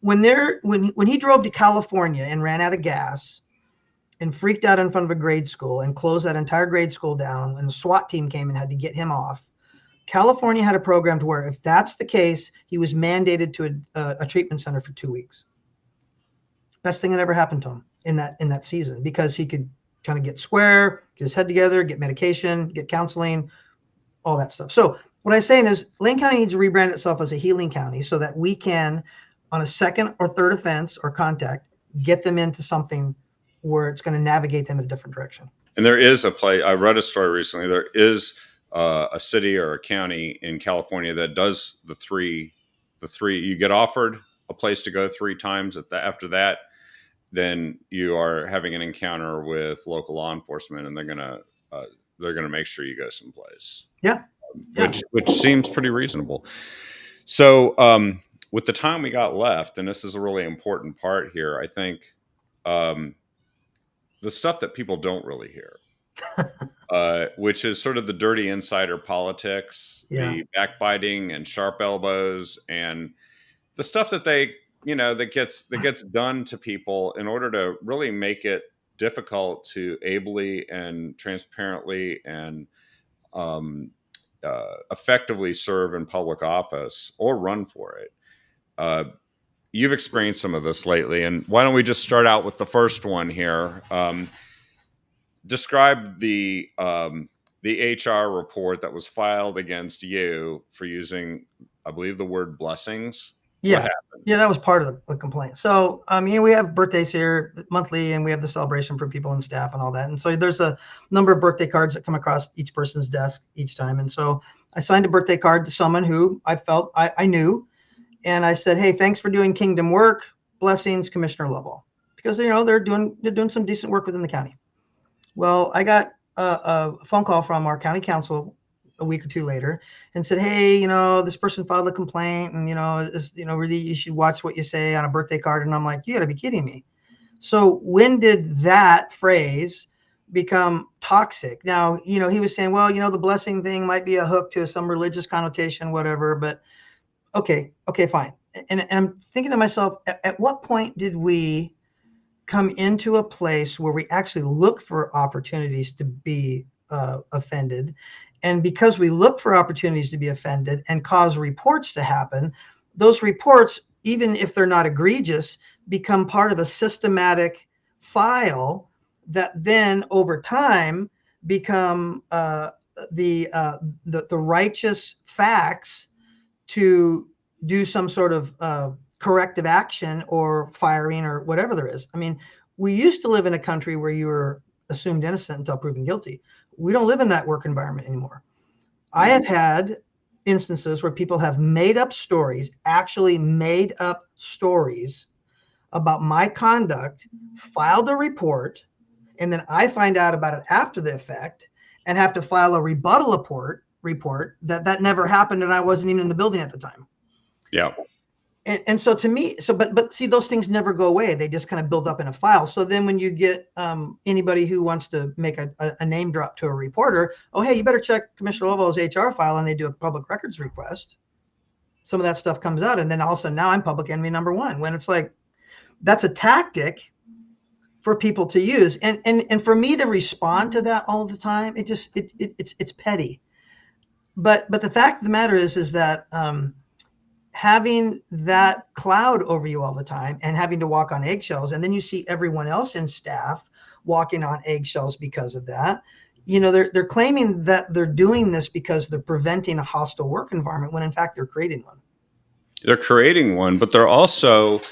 when he drove to California and ran out of gas and freaked out in front of a grade school and closed that entire grade school down, and the SWAT team came and had to get him off, California had a program to where if that's the case, he was mandated to a treatment center for 2 weeks. Best thing that ever happened to him in that season, because he could kind of get square, get his head together, get medication, get counseling, all that stuff. So what I'm saying is Lane County needs to rebrand itself as a healing county so that we can, on a second or third offense or contact, get them into something where it's going to navigate them in a different direction. And there is a place, I read a story recently, there is a city or a county in California that does the three, you get offered a place to go three times. After that, then you are having an encounter with local law enforcement, and they're gonna make sure you go someplace, Yeah. Yeah. which seems pretty reasonable. So, with the time we got left, and this is a really important part here, I think um, the stuff that people don't really hear, which is sort of the dirty insider politics, Yeah. the backbiting and sharp elbows, and the stuff that that gets done to people in order to really make it difficult to ably and transparently and effectively serve in public office or run for it. Uh, you've experienced some of this lately, and why don't we just start out with the first one here? Describe the HR report that was filed against you for using, I believe, the word blessings. What Yeah. happened? Yeah, that was part of the complaint. So, we have birthdays here monthly, and we have the celebration for people and staff and all that. And so there's a number of birthday cards that come across each person's desk each time. And so I signed a birthday card to someone who I felt I knew, and I said, "Hey, thanks for doing kingdom work. Blessings, Commissioner Lovell," because they're doing some decent work within the county. Well, I got a phone call from our county council a week or two later and said, "Hey, this person filed a complaint, and really you should watch what you say on a birthday card." And I'm like, "You got to be kidding me!" So when did that phrase become toxic? Now, he was saying, "Well, the blessing thing might be a hook to some religious connotation, whatever." But okay, fine. And I'm thinking to myself, at what point did we come into a place where we actually look for opportunities to be offended? And because we look for opportunities to be offended and cause reports to happen, those reports, even if they're not egregious, become part of a systematic file that then over time become the righteous facts to do some sort of corrective action or firing or whatever there is. We used to live in a country where you were assumed innocent until proven guilty. We don't live in that work environment anymore. I have had instances where people have made up stories, actually made up stories about my conduct, filed a report, and then I find out about it after the effect and have to file a rebuttal report that never happened and I wasn't even in the building at the time. Yeah. And so to me, but see, those things never go away. They just kind of build up in a file. So then when you get anybody who wants to make a name drop to a reporter, "Oh, hey, you better check Commissioner Lovell's HR file," and they do a public records request, some of that stuff comes out. And then all of a sudden now I'm public enemy number one, when it's like, that's a tactic for people to use. And for me to respond to that all the time, it's petty. But the fact of the matter is that having that cloud over you all the time and having to walk on eggshells, and then you see everyone else in staff walking on eggshells because of that. They're claiming that they're doing this because they're preventing a hostile work environment, when in fact they're creating one. They're creating one, but they're also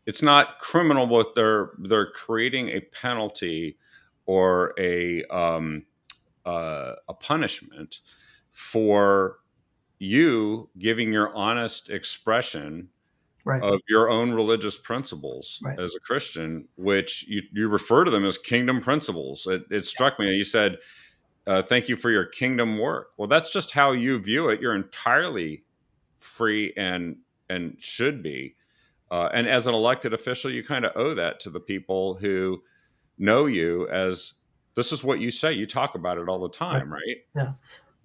it's not criminal, but they're creating a penalty or a punishment for you giving your honest expression Right. of your own religious principles Right. as a Christian, which you refer to them as kingdom principles. It struck me. You said, "Thank you for your kingdom work." Well, that's just how you view it. You're entirely free and should be. And as an elected official, you kind of owe that to the people who know you as this is what you say. You talk about it all the Right. time, right? Yeah.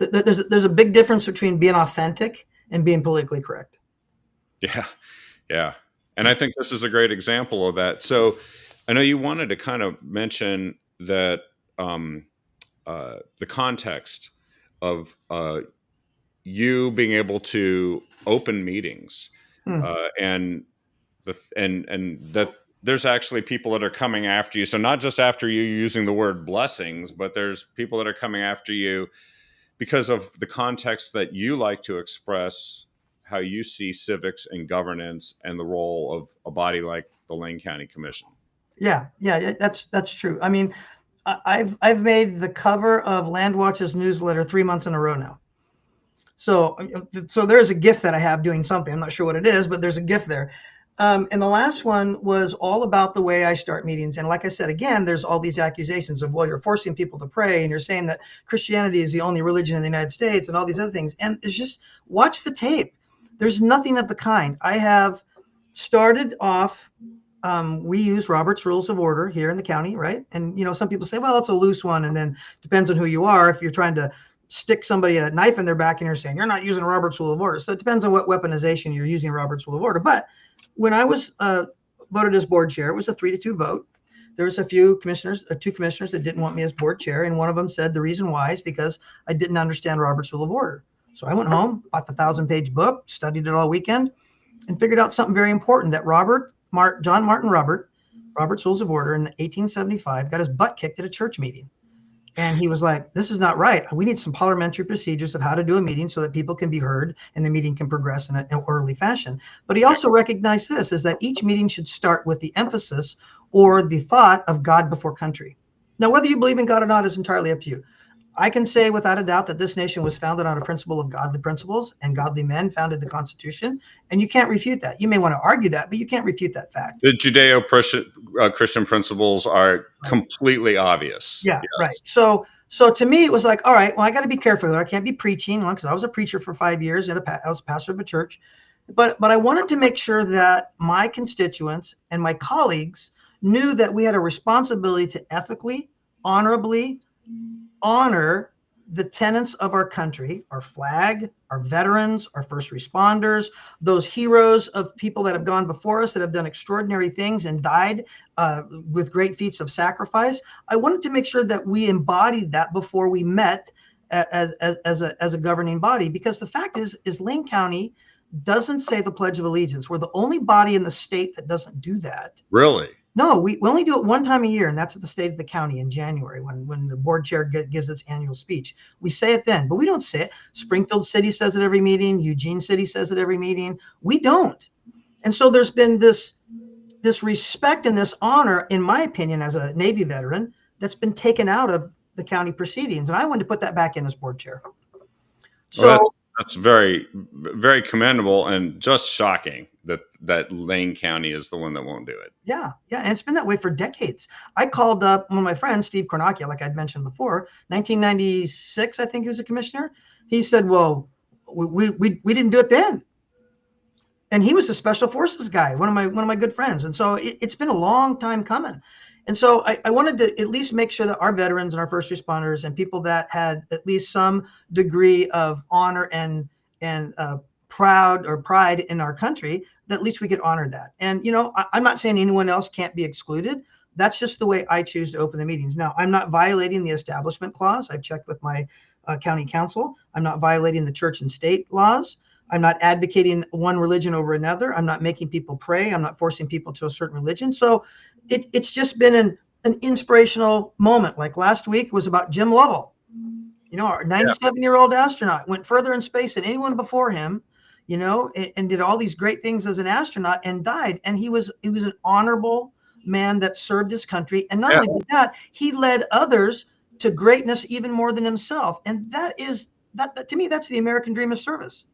There's a big difference between being authentic and being politically correct. Yeah. Yeah. And I think this is a great example of that. So I know you wanted to kind of mention that the context of you being able to open meetings Hmm. and and that there's actually people that are coming after you. So not just after you using the word blessings, but there's people that are coming after you because of the context that you like to express how you see civics and governance and the role of a body like the Lane County Commission. Yeah, that's true. I mean, I've made the cover of Landwatch's newsletter 3 months in a row now. So there's a gift that I have doing something. I'm not sure what it is, but there's a gift there. And the last one was all about the way I start meetings. And like I said, again, there's all these accusations of, well, you're forcing people to pray and you're saying that Christianity is the only religion in the United States and all these other things. And it's just watch the tape. There's nothing of the kind. I have started off. We use Robert's Rules of Order here in the county, right? And some people say, well, it's a loose one, and then depends on who you are. If you're trying to stick somebody a knife in their back and you're saying you're not using Robert's Rule of Order, so it depends on what weaponization you're using Robert's Rule of Order. But when I was voted as board chair, it was a 3-2 vote. There was a few commissioners, two commissioners that didn't want me as board chair, and one of them said the reason why is because I didn't understand Robert's Rule of Order. So I went home, bought the 1,000-page book, studied it all weekend, and figured out something very important, that John Martin Robert's Rules of Order in 1875 got his butt kicked at a church meeting. And he was like, this is not right. We need some parliamentary procedures of how to do a meeting so that people can be heard and the meeting can progress in an orderly fashion. But he also recognized this, is that each meeting should start with the emphasis or the thought of God before country. Now, whether you believe in God or not is entirely up to you. I can say without a doubt that this nation was founded on a principle of godly principles, and godly men founded the Constitution. And you can't refute that. You may want to argue that, but you can't refute that fact. The Judeo-Christian principles are Right. completely obvious. Yeah, Yes. right. So to me, it was like, all right, well, I got to be careful. I can't be preaching, because I was a preacher for 5 years, and I was a pastor of a church. But I wanted to make sure that my constituents and my colleagues knew that we had a responsibility to ethically, honorably honor the tenets of our country, our flag, our veterans, our first responders, those heroes of people that have gone before us that have done extraordinary things and died with great feats of sacrifice. I wanted to make sure that we embodied that before we met as a governing body, because the fact is Lane County doesn't say the Pledge of Allegiance. We're the only body in the state that doesn't do that. Really? No, we only do it one time a year, and that's at the State of the County in January when the board chair gives its annual speech. We say it then, but we don't say it. Springfield City says it every meeting. Eugene City says it every meeting. We don't. And so there's been this respect and this honor, in my opinion, as a Navy veteran, that's been taken out of the county proceedings. And I wanted to put that back in as board chair. So well, that's very, very commendable, and just shocking that Lane County is the one that won't do it. Yeah, and it's been that way for decades. I called up one of my friends, Steve Cornacchia, like I'd mentioned before, 1996, I think he was a commissioner. He said, well, we didn't do it then. And he was a special forces guy, one of my good friends. And so it's been a long time coming. And so I wanted to at least make sure that our veterans and our first responders and people that had at least some degree of honor and pride in our country, that at least we could honor that. And I'm not saying anyone else can't be excluded. That's just the way I choose to open the meetings. Now, I'm not violating the Establishment Clause. I've checked with my county council. I'm not violating the church and state laws. I'm not advocating one religion over another. I'm not making people pray. I'm not forcing people to a certain religion. So it's just been an inspirational moment. Like last week was about Jim Lovell. Our 97-year-old astronaut went further in space than anyone before him, and did all these great things as an astronaut and died. And he was an honorable man that served his country. And not only did that, he led others to greatness even more than himself. And that to me, that's the American dream of service.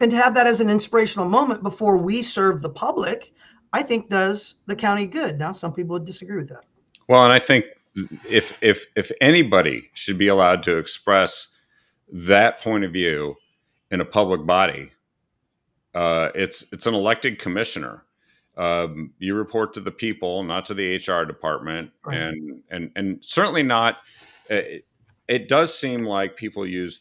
And to have that as an inspirational moment before we serve the public, I think does the county good. Now, some people would disagree with that. Well, and I think if anybody should be allowed to express that point of view in a public body, it's an elected commissioner. You report to the people, not to the HR department, Right. and certainly not. It does seem like people use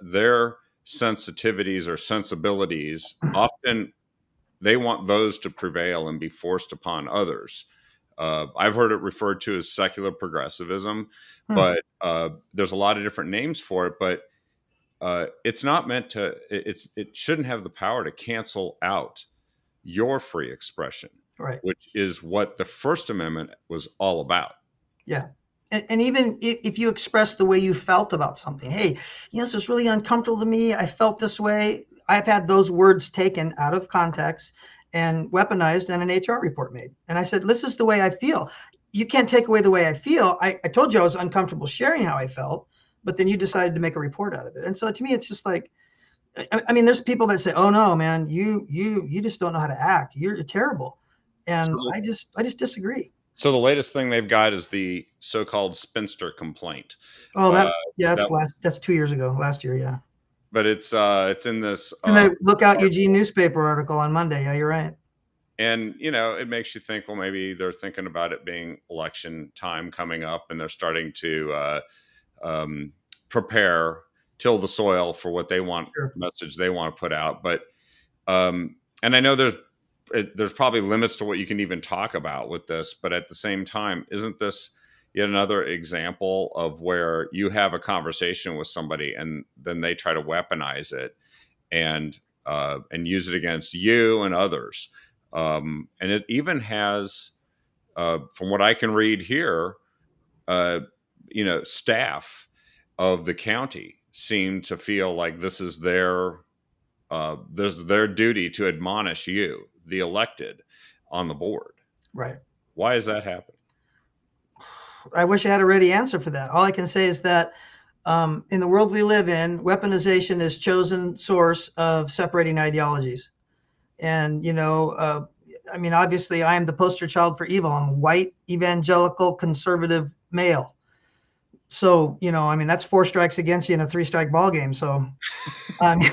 their sensitivities or sensibilities. Often they want those to prevail and be forced upon others. I've heard it referred to as secular progressivism, but there's a lot of different names for it. But it's not meant to. It shouldn't have the power to cancel out your free expression, Right. which is what the First Amendment was all about. Yeah. and even if you express the way you felt about something, hey, this was really uncomfortable to me. I felt this way. I've had those words taken out of context and weaponized and an HR report made. And I said, this is the way I feel. You can't take away the way I feel. I told you I was uncomfortable sharing how I felt, but then you decided to make a report out of it. And so to me, it's just like, I mean, there's people that say, "Oh no, man, you just don't know how to act. You're terrible," So and the, I just disagree. so the latest thing they've got is the so-called spinster complaint. Oh, Uh, yeah, that was, that's 2 years ago, last year, yeah. but it's in this And the Lookout Eugene article. newspaper article on Monday. Yeah, you're right. And it makes you think, well, maybe they're thinking about it being election time coming up, and they're starting to um, prepare, till the soil for what they want, Sure. message they want to put out. But and I know there's probably limits to what you can even talk about with this, but at the same time, isn't this yet another example of where you have a conversation with somebody and then they try to weaponize it and use it against you and others? And it even has, from what I can read here, uh, staff of the county seem to feel like this is their duty to admonish you, the elected, on the board. Right. Why is that happening? I wish I had a ready answer for that. All I can say is that in the world we live in, weaponization is chosen source of separating ideologies. And I mean, obviously, I am the poster child for evil. I'm a white, evangelical, conservative male. So I mean, that's four strikes against you in a three-strike ball game. So I mean,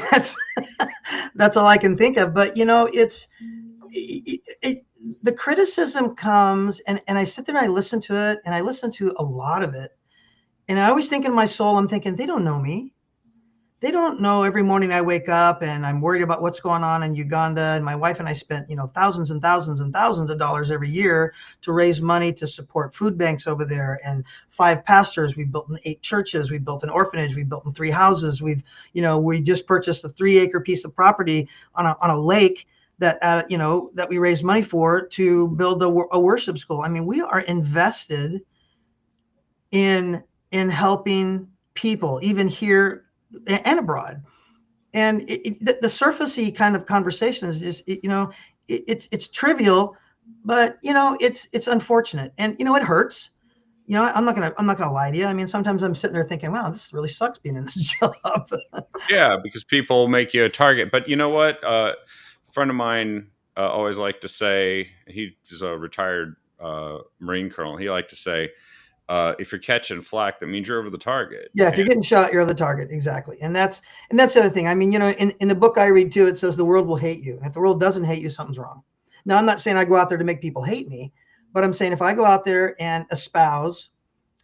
that's all I can think of. But the criticism comes, and I sit there and I listen to it, and I listen to a lot of it, and I always think in my soul, I'm thinking, they don't know me. They don't know every morning I wake up and I'm worried about what's going on in Uganda. And my wife and I spent, thousands and thousands and thousands of dollars every year to raise money to support food banks over there. And 5 pastors, we built in 8 churches, we built an orphanage, we built in 3 houses. We just purchased a 3-acre piece of property on a lake that we raised money for to build a worship school. I mean, we are invested in helping people, even here and abroad. And the surfacey kind of conversation is just, it's trivial, but it's unfortunate, and it hurts. I'm not gonna lie to you. I mean, sometimes I'm sitting there thinking, wow, this really sucks being in this job. Yeah, because people make you a target. But you know what? A friend of mine always liked to say, he's a retired Marine colonel. He liked to say, if you're catching flack, that means you're over the target. Yeah, if you're getting shot, you're the target. Exactly. And that's the other thing. I mean, in the book I read too, it says the world will hate you. And if the world doesn't hate you, something's wrong. Now, I'm not saying I go out there to make people hate me, but I'm saying if I go out there and espouse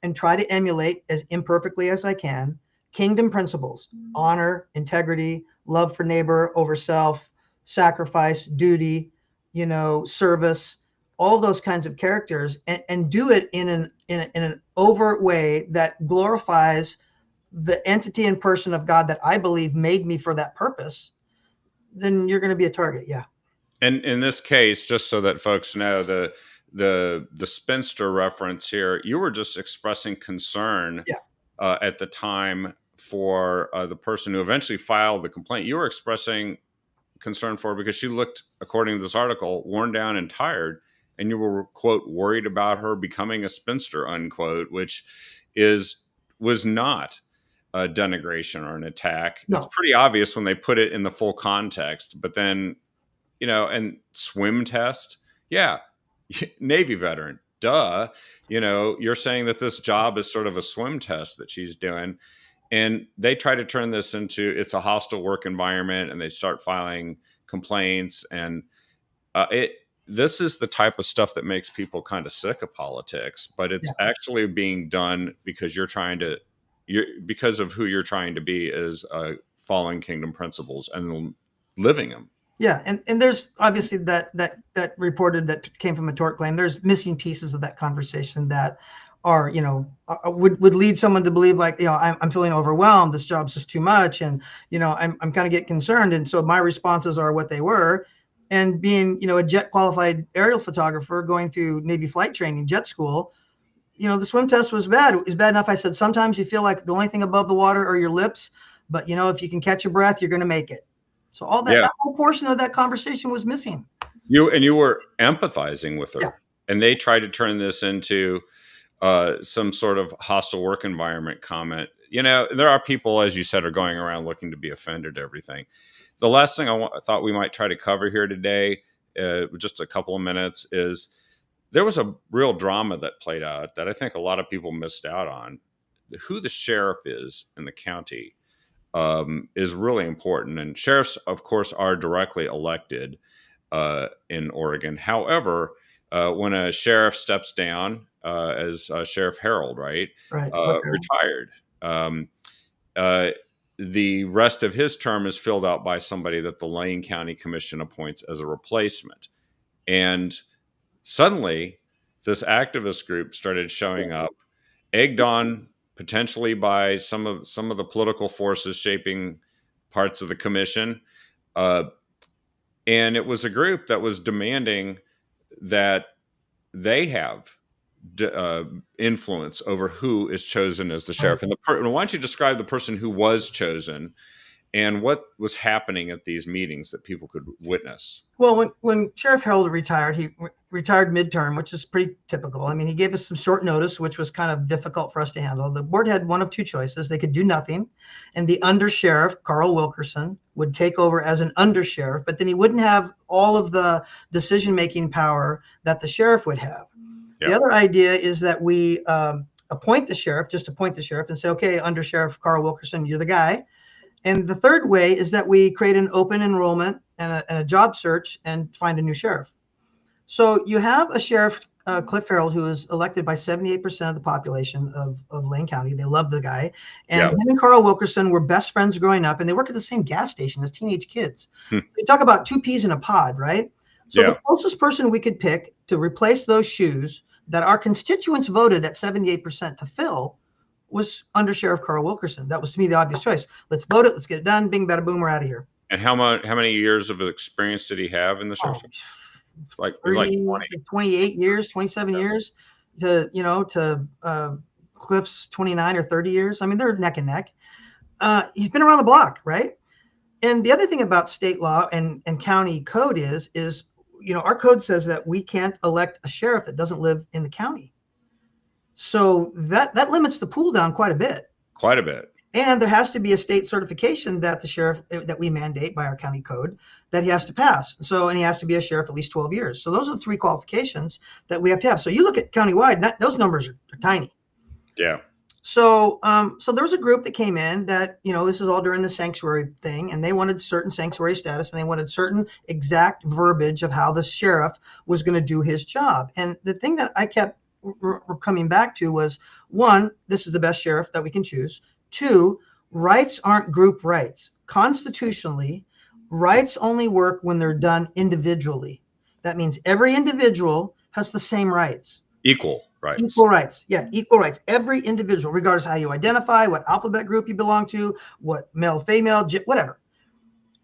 and try to emulate as imperfectly as I can kingdom principles, honor, integrity, love for neighbor over self, sacrifice, duty, service, all those kinds of characters, and do it in an overt way that glorifies the entity and person of God that I believe made me for that purpose, then you're going to be a target. Yeah. And in this case, just so that folks know, the spinster reference here, you were just expressing concern Yeah. at the time for the person who eventually filed the complaint. You were expressing concern for her because she looked, according to this article, worn down and tired, and you were, quote, worried about her becoming a spinster, unquote, which was not a denigration or an attack. It's No. pretty obvious when they put it in the full context, but then and swim test. Yeah. Navy veteran. Duh. You're saying that this job is sort of a swim test that she's doing. And they try to turn this into it's a hostile work environment, and they start filing complaints. And this is the type of stuff that makes people kind of sick of politics, but it's Yeah. actually being done because because of who you're trying to be is following kingdom principles and living them. Yeah, and there's obviously that reported that came from a tort claim. There's missing pieces of that conversation that are would lead someone to believe, like, I'm feeling overwhelmed. This job's just too much, and I'm kind of getting concerned. And so my responses are what they were, and being a jet qualified aerial photographer going through Navy flight training, jet school. the swim test was bad. It was bad enough. I said, sometimes you feel like the only thing above the water are your lips, but if you can catch your breath, you're going to make it. So all that, Yeah. that whole portion of that conversation was missing. You were empathizing with Yeah. her, and they tried to turn this into some sort of hostile work environment comment. There are people, as you said, are going around looking to be offended. Everything. The last thing I thought we might try to cover here today, just a couple of minutes, is there was a real drama that played out that I think a lot of people missed out on. Who the sheriff is in the county is really important, and sheriffs, of course, are directly elected in Oregon. However, when a sheriff steps down, as Sheriff Harold, right, Right. retired, um, uh, the rest of his term is filled out by somebody that the Lane County Commission appoints as a replacement. And suddenly, this activist group started showing up, egged on potentially by some of the political forces shaping parts of the commission. Uh, and it was a group that was demanding that they have influence over who is chosen as the Right. sheriff. And why don't you describe the person who was chosen and what was happening at these meetings that people could witness? Well, when Sheriff Harold retired, he retired midterm, which is pretty typical. I mean, he gave us some short notice, which was kind of difficult for us to handle. The board had one of two choices. They could do nothing, and the under sheriff, Carl Wilkerson, would take over as an under sheriff, but then he wouldn't have all of the decision-making power that the sheriff would have. The Yeah. other idea is that we appoint the sheriff, just appoint the sheriff and say, okay, under Sheriff Carl Wilkerson, you're the guy. And the third way is that we create an open enrollment and a job search and find a new sheriff. So you have a sheriff, Cliff Harold, who is elected by 78% of the population of Lane County. They love the guy. And Yeah. him and Carl Wilkerson were best friends growing up, and they work at the same gas station as teenage kids. Hmm. They talk about two peas in a pod, right? So Yeah. the closest person we could pick to replace those shoes that our constituents voted at 78% to fill was under Sheriff Carl Wilkerson. That was, to me, the obvious choice. Let's vote it. Let's get it done. Bing, bada, boom. We're out of here. And how many years of experience did he have in the Oh, sheriff's? It was like 20. 28 years, 27 Yeah. years to Cliff's 29 or 30 years. I mean, they're neck and neck. He's been around the block, right? And the other thing about state law and county code is our code says that we can't elect a sheriff that doesn't live in the county. So that limits the pool down quite a bit. Quite a bit. And there has to be a state certification that the sheriff that we mandate by our county code that he has to pass. And he has to be a sheriff at least 12 years. So those are the three qualifications that we have to have. So you look at countywide, those numbers are tiny. Yeah. So there was a group that came in that, this is all during the sanctuary thing, and they wanted certain sanctuary status, and they wanted certain exact verbiage of how the sheriff was going to do his job. And the thing that I kept coming back to was, one, this is the best sheriff that we can choose. Two, rights aren't group rights. Constitutionally, rights only work when they're done individually. That means every individual has the same rights. Equal rights. Equal rights. Yeah, equal rights. Every individual, regardless of how you identify, what alphabet group you belong to, what male, female, whatever.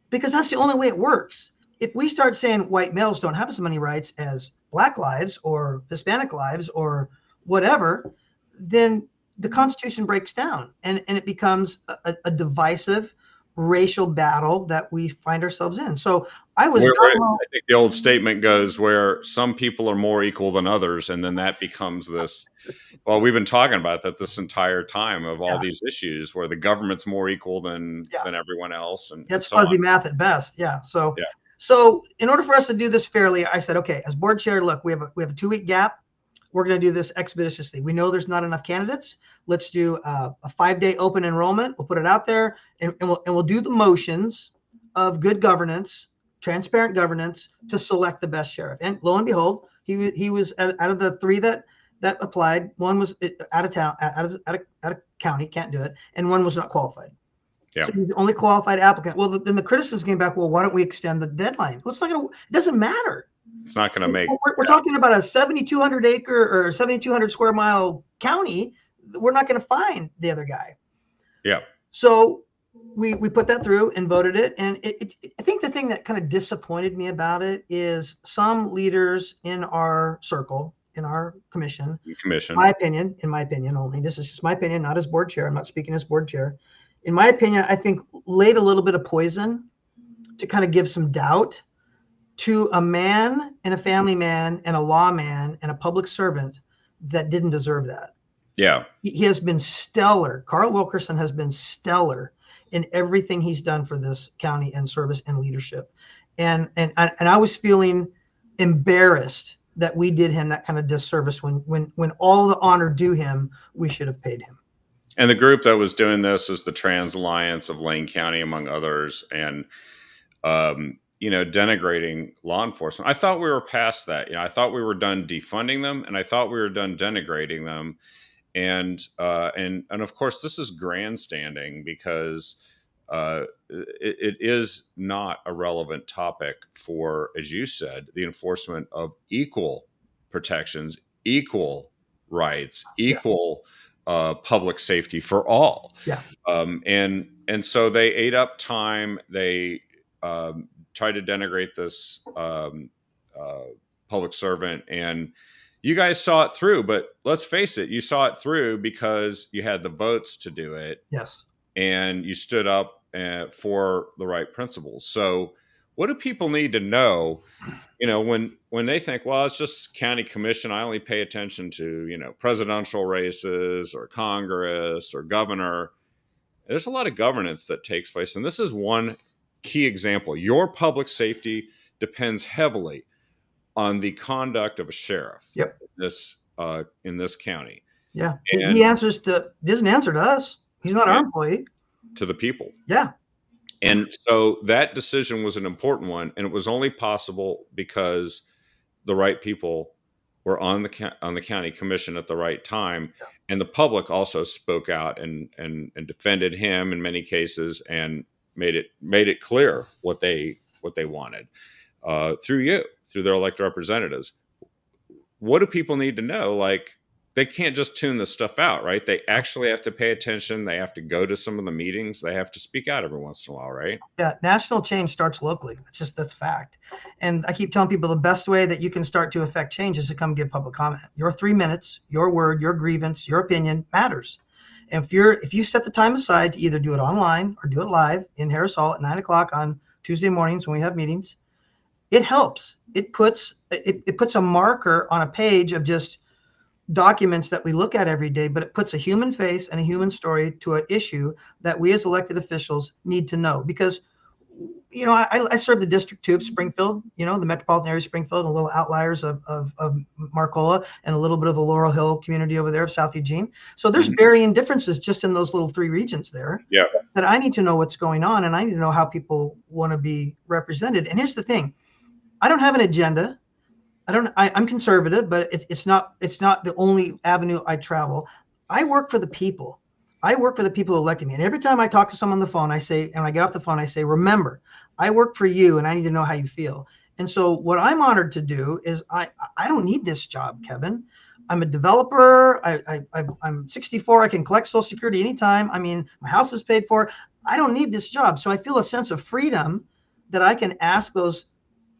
Because that's the only way it works. If we start saying white males don't have as many rights as Black lives or Hispanic lives or whatever, then the Constitution breaks down and it becomes a divisive racial battle that we find ourselves in. So I think the old statement goes where some people are more equal than others, and then that becomes this. Well, we've been talking about that this entire time of all these issues where the government's more equal than everyone else, and it's so fuzzy on. math at best. Yeah. So in order for us to do this fairly, I said, okay, as board chair, look, we have a 2-week gap. We're going to do this expeditiously. We know there's not enough candidates. Let's do a 5-day open enrollment. We'll put it out there, and we'll do the motions of good governance, transparent governance, to select the best sheriff. And lo and behold, he was out of the 3 that applied. One was out of town, out of county, can't do it, and one was not qualified. Yeah. So he's the only qualified applicant. Well, then the criticism came back. Well, why don't we extend the deadline? Well, it doesn't matter. It's not going to make. We're talking about a 7,200 acre or 7,200 square mile county. We're not going to find the other guy. Yeah. So we put that through and voted it. And I think the thing that kind of disappointed me about it is some leaders in our circle in our commission, Commission. my opinion, in my opinion only, this is just my opinion, not as board chair. I'm not speaking as board chair. In my opinion, I think laid a little bit of poison to kind of give some doubt to a man and a family man and a lawman and a public servant that didn't deserve that. Yeah. He has been stellar. Carl Wilkerson has been stellar in everything he's done for this county and service and leadership. And I was feeling embarrassed that we did him that kind of disservice when all the honor due him, we should have paid him. And the group that was doing this is the Trans Alliance of Lane County, among others, and denigrating law enforcement. I thought we were past that. I thought we were done defunding them, and I thought we were done denigrating them. And of course, this is grandstanding because it is not a relevant topic for, as you said, the enforcement of equal protections, equal rights, equal public safety for all. Yeah. And so they ate up time. They tried to denigrate this public servant, and you guys saw it through. But let's face it, you saw it through because you had the votes to do it. Yes. And you stood up for the right principles. So what do people need to know, when they think, well, it's just county commission, I only pay attention to, presidential races or Congress or governor. There's a lot of governance that takes place. And this is one key example. Your public safety depends heavily on the conduct of a sheriff. Yep. In this county. Yeah. And he doesn't answer to us. He's not our employee. To the people. Yeah. And so that decision was an important one, and it was only possible because the right people were on the county commission at the right time, and the public also spoke out and defended him in many cases and made it clear what they wanted through their elected representatives. What do people need to know? Like, they can't just tune this stuff out, right? They actually have to pay attention. They have to go to some of the meetings. They have to speak out every once in a while, right? Yeah, national change starts locally. That's fact. And I keep telling people the best way that you can start to affect change is to come give public comment. Your 3 minutes, your word, your grievance, your opinion matters. And if you set the time aside to either do it online or do it live in Harris Hall at 9:00 on Tuesday mornings when we have meetings, it helps. It puts a marker on a page of just documents that we look at every day, but it puts a human face and a human story to an issue that we as elected officials need to know. Because, I serve the District 2 of Springfield, the metropolitan area of Springfield, and a little outliers of Marcola, and a little bit of the Laurel Hill community over there of South Eugene. So there's varying differences just in those little 3 regions there. Yeah. That I need to know what's going on, and I need to know how people want to be represented. And here's the thing. I don't have an agenda. I'm conservative, but it's not the only avenue I travel. I work for the people. I work for the people who elected me. And every time I talk to someone on the phone, and I get off the phone, I say, remember, I work for you and I need to know how you feel. And so what I'm honored to do is I don't need this job, Kevin. I'm a developer. I'm 64. I can collect Social Security anytime. I mean, my house is paid for. I don't need this job. So I feel a sense of freedom that I can ask those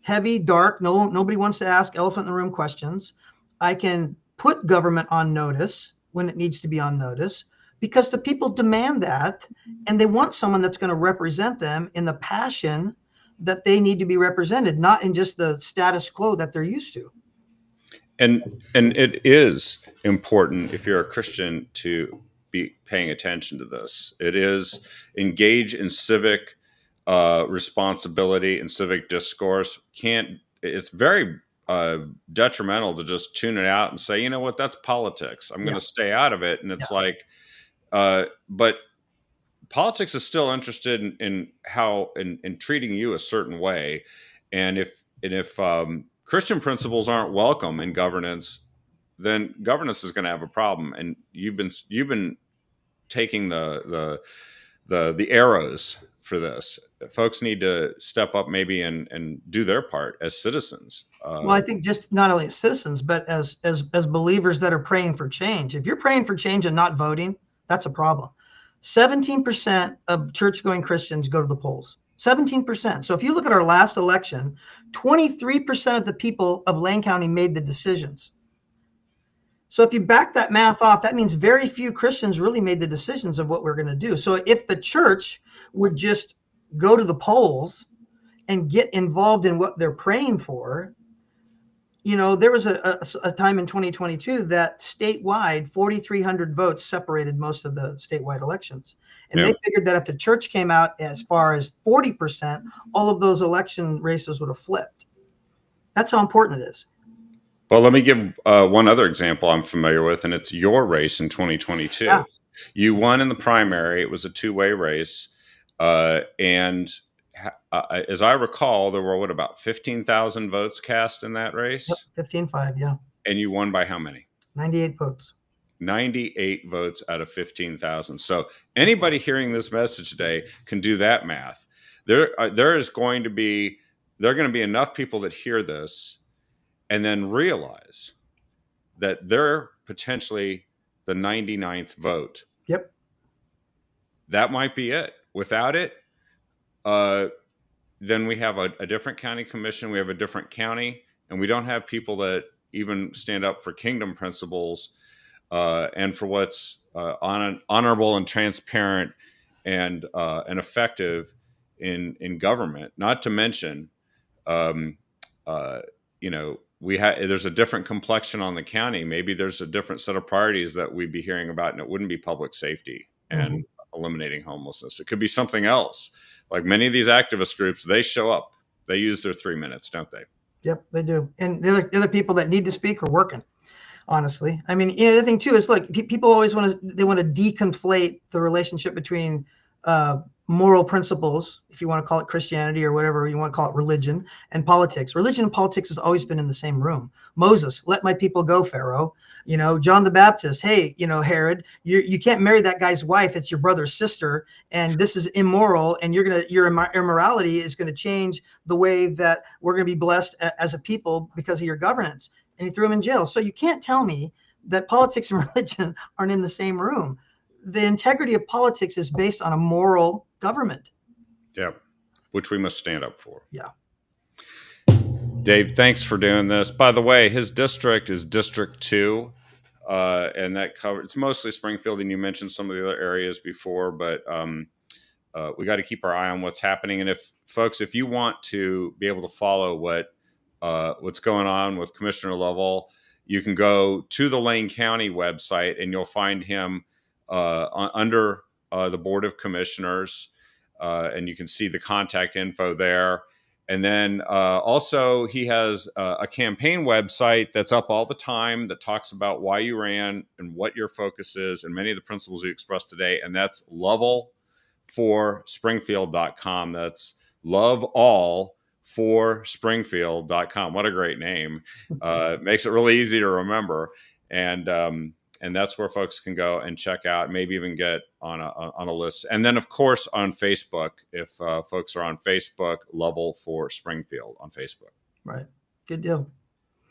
heavy, dark, nobody wants to ask elephant in the room questions. I can put government on notice when it needs to be on notice because the people demand that, and they want someone that's going to represent them in the passion that they need to be represented, not in just the status quo that they're used to. And it is important, if you're a Christian, to be paying attention to this. It is engage in civic responsibility and civic discourse. It's very detrimental to just tune it out and say, you know what, that's politics. I'm going to stay out of it. And it's like, but politics is still interested in how in treating you a certain way. And if Christian principles aren't welcome in governance, then governance is going to have a problem. And you've been taking the arrows for this. Folks need to step up maybe and do their part as citizens. Well, I think just not only as citizens, but as believers that are praying for change. If you're praying for change and not voting, that's a problem. 17% of church-going Christians go to the polls. 17%. So if you look at our last election, 23% of the people of Lane County made the decisions. So if you back that math off, that means very few Christians really made the decisions of what we're going to do. So if the church would just go to the polls and get involved in what they're praying for, there was a time in 2022 that statewide 4,300 votes separated most of the statewide elections. And Yeah. they figured that if the church came out as far as 40%, all of those election races would have flipped. That's how important it is. Well, let me give one other example I'm familiar with, and it's your race in 2022. Yeah. You won in the primary. It was a two-way race. And as I recall, there were, about 15,000 votes cast in that race? Yep, 15-5, yeah. And you won by how many? 98 votes. 98 votes out of 15,000. So anybody hearing this message today can do that math. There are going to be enough people that hear this and then realize that they're potentially the 99th vote. Yep. That might be it. Without it, then we have a different county commission. We have a different county, and we don't have people that even stand up for kingdom principles and for what's honorable and transparent and effective in government. Not to mention, there's a different complexion on the county. Maybe there's a different set of priorities that we'd be hearing about, and it wouldn't be public safety and eliminating homelessness. It could be something else. Like many of these activist groups, they show up. They use their 3 minutes, don't they? Yep, they do. And the other people that need to speak are working. Honestly, I mean, the thing too is like people always want to deconflate the relationship between moral principles, if you want to call it Christianity or whatever you want to call it, religion and politics. Religion and politics has always been in the same room. Moses, let my people go, Pharaoh. John the Baptist, hey, Herod, you can't marry that guy's wife. It's your brother's sister, and this is immoral. And your immorality is going to change the way that we're going to be blessed as a people because of your governance. And he threw him in jail. So you can't tell me that politics and religion aren't in the same room. The integrity of politics is based on a moral government. Yeah, which we must stand up for. Yeah. Dave, thanks for doing this. By the way, his district is District 2, and that covers, it's mostly Springfield, and you mentioned some of the other areas before, but we got to keep our eye on what's happening. And if you want to be able to follow what's going on with Commissioner Lovell, you can go to the Lane County website, and you'll find him under the Board of Commissioners, and you can see the contact info there. And then also he has a campaign website that's up all the time that talks about why you ran and what your focus is and many of the principles you expressed today. And that's lovelforspringfield.com. That's loveallforspringfield.com. What a great name. Makes it really easy to remember. And that's where folks can go and check out, maybe even get on a list. And then, of course, on Facebook, if folks are on Facebook, Lovell for Springfield on Facebook. Right. Good deal.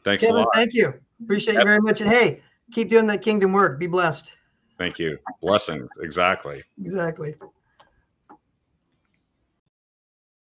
Thanks a lot. Thank you. Appreciate you very much. And hey, keep doing that kingdom work. Be blessed. Thank you. Blessings. Exactly. Exactly.